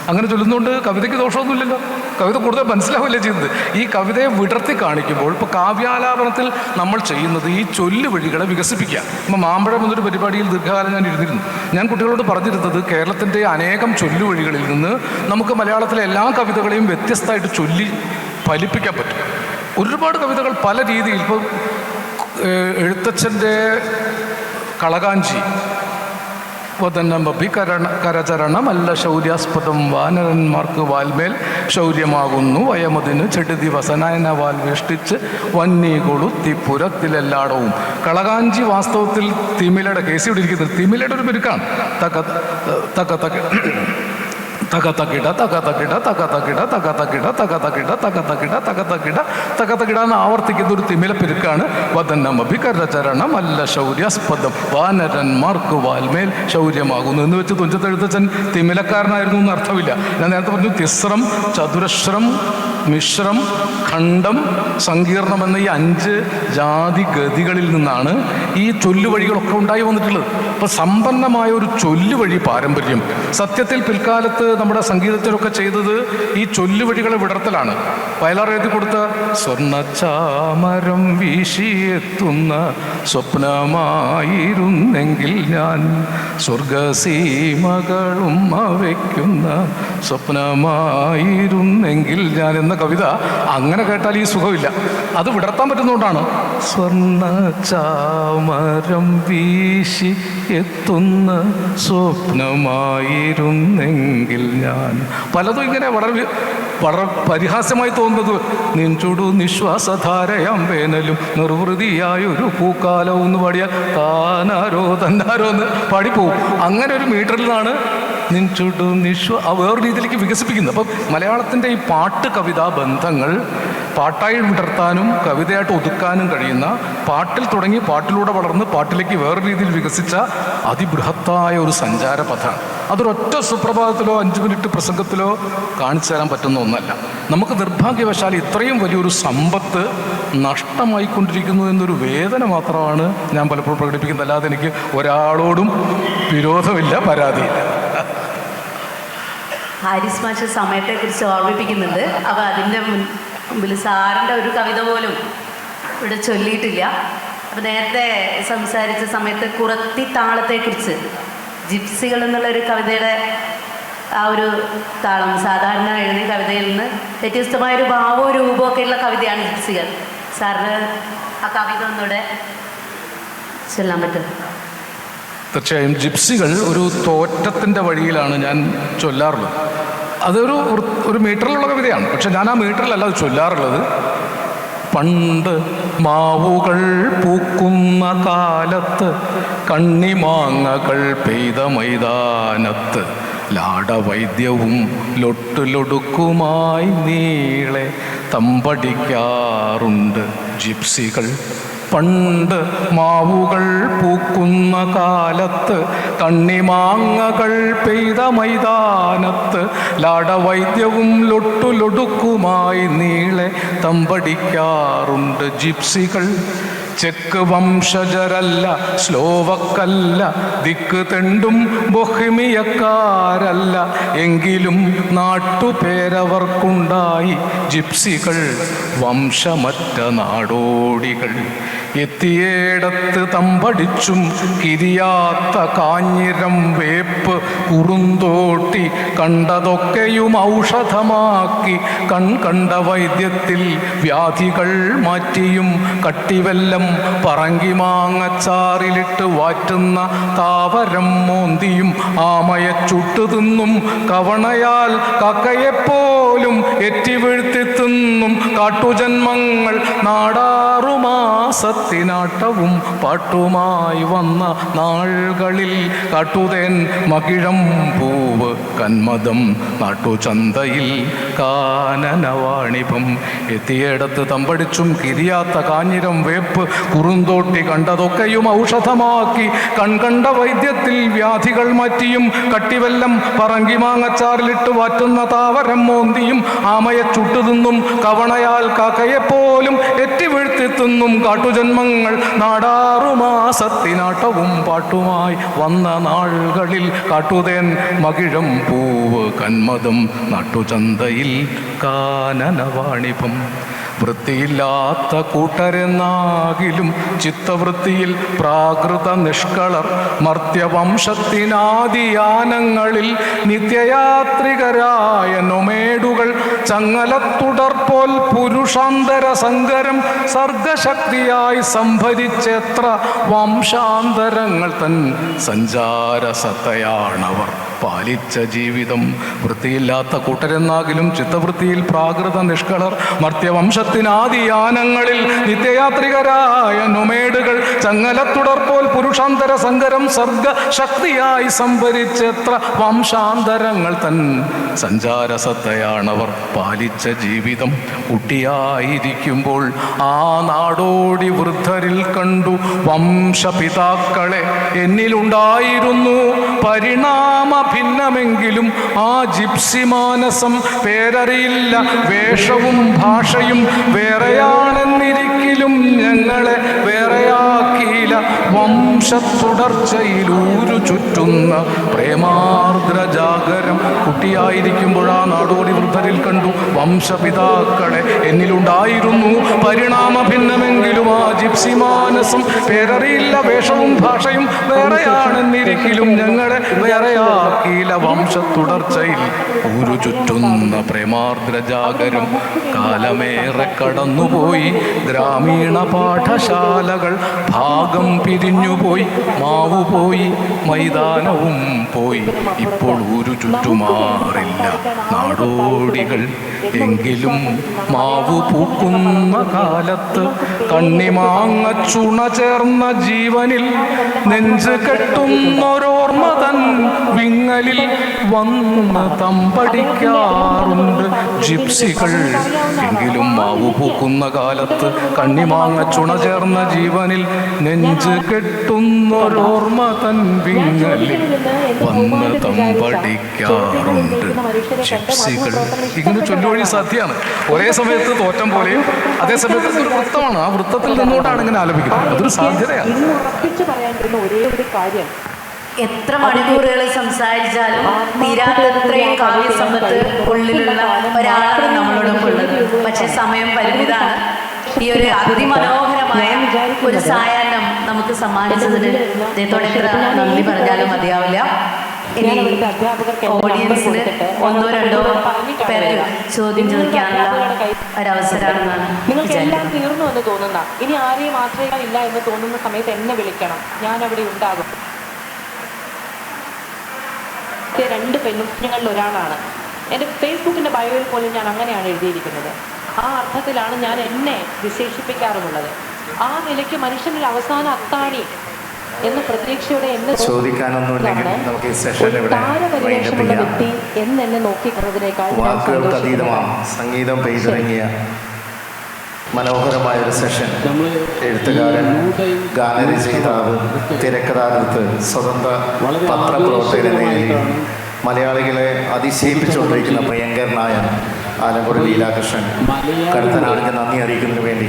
അങ്ങനെ ചൊല്ലുന്നതുകൊണ്ട് കവിതയ്ക്ക് ദോഷമൊന്നുമില്ലല്ലോ. കവിത കൂടുതൽ മനസ്സിലാവില്ലേ ചെയ്യുന്നത്. ഈ കവിതയെ വിടർത്തി കാണിക്കുമ്പോൾ ഇപ്പോൾ കാവ്യാലാപനത്തിൽ നമ്മൾ ചെയ്യുന്നത് ഈ ചൊല്ലുവഴികളെ വികസിപ്പിക്കുക. ഇപ്പോൾ മാമ്പഴം എന്നൊരു പരിപാടിയിൽ ദീർഘകാലം ഞാൻ ഇരുന്നിരുന്നു. ഞാൻ കുട്ടികളോട് പറഞ്ഞിരുന്നത് കേരളത്തിൻ്റെ അനേകം ചൊല്ലുവഴികളിൽ നിന്ന് നമുക്ക് മലയാളത്തിലെ എല്ലാ കവിതകളെയും വ്യത്യസ്തമായിട്ട് ചൊല്ലി ഫലിപ്പിക്കാൻ പറ്റും. ഒരുപാട് കവിതകൾ പല രീതിയിൽ, ഇപ്പോൾ എഴുത്തച്ഛൻ്റെ കളകാഞ്ചി കരചരണമല്ല ശൗര്യാസ്പദം വാനരന്മാർക്ക് വാൽമേൽ ശൗര്യമാകുന്നു വയമതിന് ചെടുതി വസനായന വാൽ വേഷ്ടിച്ച് വന്നി കൊളുത്തി പുരത്തിലെല്ലാടവും. കളകാഞ്ചി വാസ്തവത്തിൽ തിമിലയുടെ കേസ് ഇവിടെ ഇരിക്കുന്നത് തിമിലയുടെ ഒരു പെരുക്കാണ്. തകതകിട തകതകിട തകതകിട തകതകിട തകതകിട തകതകിട തകതകിട തകതകിട എന്ന് ആവർത്തിക്കുന്ന ഒരു തിമില പെരുക്കാണ്. വദന്നമഭികരചരണം അല്ല ശൗര്യാസ്പദം വാനരന്മാർക്ക് വാൽമേൽ ശൗര്യമാകുന്നു എന്ന് വെച്ച് തുഞ്ചത്തെഴുത്തച്ഛൻ തിമിലക്കാരനായിരുന്നു എന്ന് അർത്ഥമില്ല. ഞാൻ നേരത്തെ പറഞ്ഞു തിസ്രം, ചതുരശ്രം, മിശ്രം, ഖണ്ഡം, സങ്കീർണം എന്ന ഈ 5 ജാതി ഗതികളിൽ നിന്നാണ് ഈ ചൊല്ലുവഴികളൊക്കെ ഉണ്ടായി വന്നിട്ടുള്ളത്. അപ്പോൾ സമ്പന്നമായ ഒരു ചൊല്ലുവഴി പാരമ്പര്യം സത്യത്തിൽ പിൽക്കാലത്ത് നമ്മുടെ സംഗീതത്തിലൊക്കെ ചെയ്തത് ഈ ചൊല്ലുവഴികളെ വിടർത്തലാണ്. വയലാർ എഴുതി കൊടുത്ത സ്വർണ്ണച്ചാമരം വീശിയെത്തുന്ന സ്വപ്നമായിരുന്നെങ്കിൽ ഞാൻ സ്വർഗസീമകളും അവയ്ക്കുന്ന സ്വപ്നമായിരുന്നെങ്കിൽ ഞാൻ എന്ന കവിത അങ്ങനെ കേട്ടാൽ ഈ സുഖമില്ല. അത് വിടർത്താൻ പറ്റുന്നതുകൊണ്ടാണ് സ്വർണ്ണച്ചാമരം വീശി എത്തുന്ന സ്വപ്നമായിരുന്നെങ്കിൽ ഞാൻ. പലതും ഇങ്ങനെ വളരെ പരിഹാസ്യമായി തോന്നുന്നത് നിൻചുടു നിശ്വാസധാരയാം വേനലും നിർവൃതിയായൊരു പൂക്കാലവും എന്ന് പാടിയാൽ താനാരോ തന്നാരോ എന്ന് പാടിപ്പോവും. അങ്ങനെ ഒരു മീറ്ററിൽ നിന്നാണ് നിൻചുടു വേറെ രീതിയിലേക്ക് വികസിപ്പിക്കുന്നത്. അപ്പം മലയാളത്തിൻ്റെ ഈ പാട്ട് കവിതാ ബന്ധങ്ങൾ പാട്ടായി വിടർത്താനും കവിതയായിട്ട് ഒതുക്കാനും കഴിയുന്ന, പാട്ടിൽ തുടങ്ങി പാട്ടിലൂടെ വളർന്ന് പാട്ടിലേക്ക് വേറെ രീതിയിൽ വികസിച്ച അതിബൃഹത്തായ ഒരു സഞ്ചാരപഥമാണ്. അതൊരൊറ്റ സുപ്രഭാതത്തിലോ 5 മിനിറ്റ് പ്രസംഗത്തിലോ കാണിച്ചു തരാൻ പറ്റുന്ന ഒന്നല്ല. നമുക്ക് നിർഭാഗ്യവശാൽ ഇത്രയും വലിയൊരു സമ്പത്ത് നഷ്ടമായിക്കൊണ്ടിരിക്കുന്നു എന്നൊരു വേദന മാത്രമാണ് ഞാൻ പലപ്പോഴും പ്രകടിപ്പിക്കുന്നത്. അല്ലാതെ എനിക്ക് ഒരാളോടും വിരോധമില്ല, പരാതിയില്ല. ഹാരിസ് മാഷ് സമയത്തെക്കുറിച്ച് ഓർമ്മിപ്പിക്കുന്നുണ്ട്. അപ്പോൾ അതിൻ്റെ മുമ്പിൽ സാറിൻ്റെ ഒരു കവിത പോലും ഇവിടെ ചൊല്ലിയിട്ടില്ല. അപ്പോൾ നേരത്തെ സംസാരിച്ച സമയത്ത് കുറത്തി താളത്തെക്കുറിച്ച്, ജിപ്സികൾ എന്നുള്ളൊരു കവിതയുടെ ആ ഒരു താളം സാധാരണ എഴുതിയ കവിതയിൽ നിന്ന് വ്യത്യസ്തമായൊരു ഭാവവും രൂപവും ഒക്കെയുള്ള കവിതയാണ് ജിപ്സികൾ. സാറിന് ആ കവിത ഒന്നുകൂടെ ചൊല്ലാൻ പറ്റും? തീർച്ചയായും. ജിപ്സികൾ ഒരു തോറ്റത്തിൻ്റെ വഴിയിലാണ് ഞാൻ ചൊല്ലാറുള്ളത്. അതൊരു മീറ്ററിലുള്ള കവിതയാണ്, പക്ഷെ ഞാൻ ആ മീറ്ററിലല്ല അത് ചൊല്ലാറുള്ളത്. പണ്ട് മാവുകൾ പൂക്കുന്ന കാലത്ത് കണ്ണിമാങ്ങകൾ പെയ്ത മൈതാനത്ത് ലാടവൈദ്യവും ലൊട്ടുലൊടുക്കുമായി നീളെ തമ്പടിക്കാറുണ്ട് ജിപ്സികൾ. പണ്ട് മാവുകൾ പൂക്കുന്ന കാലത്ത് കണ്ണിമാങ്ങകൾ പെയ്ത മൈതാനത്ത് ലാടവൈദ്യവും ലൊട്ടുലൊടുക്കുമായി നീളെ തമ്പടിക്കാറുണ്ട് ജിപ്സികൾ. ചെക്ക് വംശജരല്ല, സ്ലോവക്കല്ല, ദിക്ക് തെണ്ടും ബൊഹിമിയക്കാരല്ല. എങ്കിലും നാട്ടുപേരവർക്കുണ്ടായി ജിപ്സികൾ, വംശമറ്റ നാടോടികൾ. എത്തിയേടത്ത് തമ്പടിച്ചും കിരിയാത്ത കാഞ്ഞിരം, വേപ്പ്, കുറുന്തോട്ടി കണ്ടതൊക്കെയും ഔഷധമാക്കി കണ്ട വൈദ്യത്തിൽ വ്യാധികൾ മാറ്റിയും കട്ടിവെല്ലം പറങ്കി മാങ്ങച്ചാറിലിട്ട് വാറ്റുന്ന താവരം മോന്തിയും ആമയെ ചുട്ടു തിന്നും കവണയാൽ കക്കയെപ്പോലും എറ്റി വീഴ്ത്തി തിന്നും കാട്ടുജന്മങ്ങൾ നാടാറുമാസത്തിനാട്ടവും പാട്ടുമായി വന്ന നാളുകളിൽ കാട്ടുതേൻ മകിഴം പൂവ് കന്മദം നാട്ടുചന്തയിൽ കാനനവാണിഭം. എത്തിയിടത്ത് തമ്പടിച്ചും കിരിയാത്ത കാഞ്ഞിരം, വേപ്പ്, കുറുന്തോട്ടി കണ്ടതൊക്കെയും ഔഷധമാക്കി കണ്ട വൈദ്യത്തിൽ വ്യാധികൾ മാറ്റിയും കട്ടിവെല്ലം പറങ്കി മാങ്ങച്ചാറിലിട്ട് വാറ്റുന്ന താവരം മോന്തിയും ആമയെ ചുട്ടുതിന്നും കവണയാൽ കാക്കയെപ്പോലും എറ്റി വീഴ്ത്തി തിന്നും കാട്ടുജന്മങ്ങൾ നാടാറുമാസത്തിനാട്ടവും പാട്ടുമായി വന്ന നാളുകളിൽ കാട്ടുതേൻ മകിഴം പൂവ് കന്മദം നാട്ടുചന്തയിൽ കാനനവാണിഭം. വൃത്തിയില്ലാത്ത കൂട്ടരെന്നാകിലും ചിത്തവൃത്തിയിൽ പ്രാകൃത നിഷ്കളർ, മർത്യവംശത്തിനാദിയാനങ്ങളിൽ നിത്യയാത്രികരായ നൊമേഡുകൾ. ചങ്ങലത്തുടർപോൽ പുരുഷാന്തര സങ്കരം സർഗശക്തിയായി സംഭരിച്ചെത്ര വംശാന്തരങ്ങൾ തൻ സഞ്ചാരസത്തയാണവർ പാലിച്ച ജീവിതം. വൃത്തിയില്ലാത്ത കൂട്ടരെന്നാകിലും ചിത്തവൃത്തിയിൽ പ്രാകൃത നിഷ്കളർ, മർത്യവംശത്തിനാദിയാനങ്ങളിൽ നിത്യയാത്രികരായ നൊമേഡുകൾ. ചങ്ങലത്തുടർപോൽ പുരുഷാന്തര സങ്കരം സർഗശക്തിയായി സംഭരിച്ചെത്ര വംശാന്തരങ്ങൾ തൻ സഞ്ചാരസത്തയാണവർ പാലിച്ച ജീവിതം. കുട്ടിയായിരിക്കുമ്പോൾ ആ നാടോടി വൃദ്ധരിൽ കണ്ടു വംശപിതാക്കളെ. എന്നിലുണ്ടായിരുന്നു പരിണാമ ഭിന്നമെങ്കിലും ആ ജിപ്സി മാനസം പേരറിയില്ല. വേഷവും ഭാഷയും വേറെയാണെന്നിരിക്കലും ഞങ്ങളെ വേറെയാക്കിയില്ല. വംശത്തുടർച്ചയിൽ ഊരു ചുറ്റുന്ന പ്രേമാർദ്ര ജാഗരം. കുട്ടിയായിരിക്കുമ്പോൾ ആ നാടോടി വൃദ്ധരിൽ കണ്ടു വംശപിതാക്കളെ. എന്നിലുണ്ടായിരുന്നു പരിണാമ ഭിന്നമെങ്കിലും ആ ജിപ്സി മാനസം പേരറിയില്ല. വേഷവും ഭാഷയും വേറെയാണെന്നിരിക്കലും ഞങ്ങളെ വേറെയാക്കിയില്ല. വംശത്തുടർച്ചയിൽ ഊരു ചുറ്റുന്ന പ്രേമാർദ്ര ജാഗരം. കാലമേറെ കടന്നുപോയി, ഗ്രാമീണ പാഠശാലകൾ ഭാഗം പിരിഞ്ഞുപോയി. മാവു പോയി, മൈതാനവും പോയി, ഇപ്പോൾ ഊരു ചുറ്റുമാറില്ല നാടോടികൾ. എങ്കിലും മാവു പൂക്കുന്ന കാലത്ത് കണ്ണിമാങ്ങ ചുണ ചേർന്ന ജീവനിൽ നെഞ്ച് കെട്ടുന്നൊരോർമ്മ തൻ വിങ്ങലിൽ വന്ന് തമ്പടിക്കാറുണ്ട് ജിപ്സികൾ. എങ്കിലും മാവു പൂക്കുന്ന കാലത്ത് കണ്ണിമാങ്ങ ചുണ ചേർന്ന ജീവനിൽ നെഞ്ച് കെട്ടുന്നൊരോർമ്മ തൻ വിങ്ങലിൽ വന്ന് തമ്പടിക്കാറുണ്ട് ജിപ്സികൾ. ഇങ്ങനെ ചൊല്ലുവഴി സാധ്യമാണ്. ഒരേ സമയത്ത് തോറ്റം പോലെയും അതേ സമയത്ത് ഒരു വൃത്തമാണ്. ആ വൃത്തത്തിൽ നിന്നുകൊണ്ടാണ് ഇങ്ങനെ ആലപിക്കുന്നത്. അതൊരു സാധ്യതയാണ്. എത്ര മണിക്കൂറുകൾ സംസാരിച്ചാലും തീരാത്തത്രയും കാവ്യസമ്പത്ത് ഉള്ളിലുള്ള ഒരാളാണ് നമ്മളോടൊപ്പം ഉള്ളത്. പക്ഷെ സമയം പരിമിതമാണ്. ഈ ഒരു അതിമനോഹരമായ ഒരു സായാഹ്നം നമുക്ക് സമ്മാനിച്ചതിന് അദ്ദേഹത്തോടെ എത്ര നന്ദി പറഞ്ഞാലും മതിയാവില്ല. ഇനി ഓഡിയൻസിന് ഒന്നോ രണ്ടോ പേർക്ക് ചോദ്യം ചോദിക്കാനുള്ള ഒരവസരമാണെന്നാണ് നിങ്ങൾക്ക് തീർന്നു എന്ന് തോന്നുന്ന, ഇനി ആരെയും ആശ്രയിക്കാനില്ല എന്ന് തോന്നുന്ന സമയത്ത് എന്നെ വിളിക്കണം, ഞാൻ അവിടെ ഉണ്ടാകും. രണ്ട് പെൺകുഞ്ഞുങ്ങളിൽ ഒരാളാണ്. എൻ്റെ ഫേസ്ബുക്കിൻ്റെ ബയോയിൽ പോലും ഞാൻ അങ്ങനെയാണ് എഴുതിയിരിക്കുന്നത്. ആ അർത്ഥത്തിലാണ് ഞാൻ എന്നെ വിശേഷിപ്പിക്കാറുമുള്ളത്. ആ നിലയ്ക്ക് മനുഷ്യൻ്റെ അവസാന അത്താണി എന്ന പ്രതീക്ഷയോടെ എന്നെ താരപരിവേഷമുള്ള വ്യക്തി എന്നെ നോക്കിക്കുന്നതിനേക്കാൾ സംഗീതം പെയ്തിറങ്ങിയ മനോഹരമായൊരു സെഷൻ. എഴുത്തുകാരൻ, ഗാനരചയിതാവ്, തിരക്കഥാകൃത്ത്, സ്വതന്ത്ര പത്രപ്രവർത്തകൻ എന്ന നിലയിൽ മലയാളികളെ അതിശയിപ്പിച്ചുകൊണ്ടിരിക്കുന്ന പ്രിയങ്കരനായ ആലങ്കോട് ലീലാകൃഷ്ണൻ കടുത്തനാടിന് നന്ദി അറിയിക്കുന്നതിന് വേണ്ടി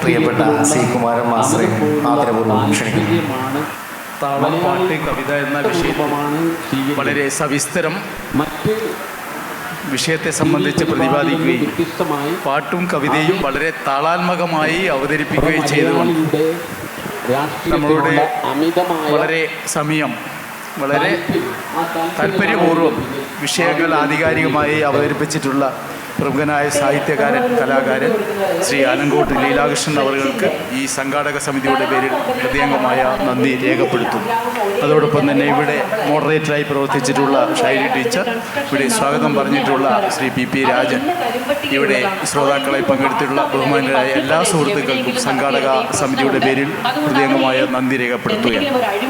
പ്രിയപ്പെട്ട സി കുമാരൻ മാസ്റ്ററെ ആദരപൂർവ്വം ക്ഷണിക്കുന്നു. താളം പാട്ട് കവിത എന്ന വിഷയം വളരെ സവിസ്തരം വിഷയത്തെ സംബന്ധിച്ച് പ്രതിപാദിക്കുകയും പാട്ടും കവിതയും വളരെ താളാത്മകമായി അവതരിപ്പിക്കുകയും ചെയ്തുകൊണ്ട് നമ്മളുടെ വളരെ സമയം വളരെ താല്പര്യപൂർവ്വം വിഷയങ്ങൾ ആധികാരികമായി അവതരിപ്പിച്ചിട്ടുള്ള പ്രമുഖനായ സാഹിത്യകാരൻ കലാകാരൻ ശ്രീ ആലങ്കോട്ട് ലീലാകൃഷ്ണൻ അവർക്ക് ഈ സംഘാടക സമിതിയുടെ പേരിൽ ഹൃദയംഗമായ നന്ദി രേഖപ്പെടുത്തുന്നു. അതോടൊപ്പം തന്നെ ഇവിടെ മോഡറേറ്ററായി പ്രവർത്തിച്ചിട്ടുള്ള ഷൈനി ടീച്ചർ, ഇവിടെ സ്വാഗതം പറഞ്ഞിട്ടുള്ള ശ്രീ പി രാജൻ, ഇവിടെ ശ്രോതാക്കളെ പങ്കെടുത്തിട്ടുള്ള ബഹുമാനരായ എല്ലാ സുഹൃത്തുക്കൾക്കും സംഘാടക സമിതിയുടെ പേരിൽ ഹൃദയംഗമായ നന്ദി രേഖപ്പെടുത്തുകയാണ്.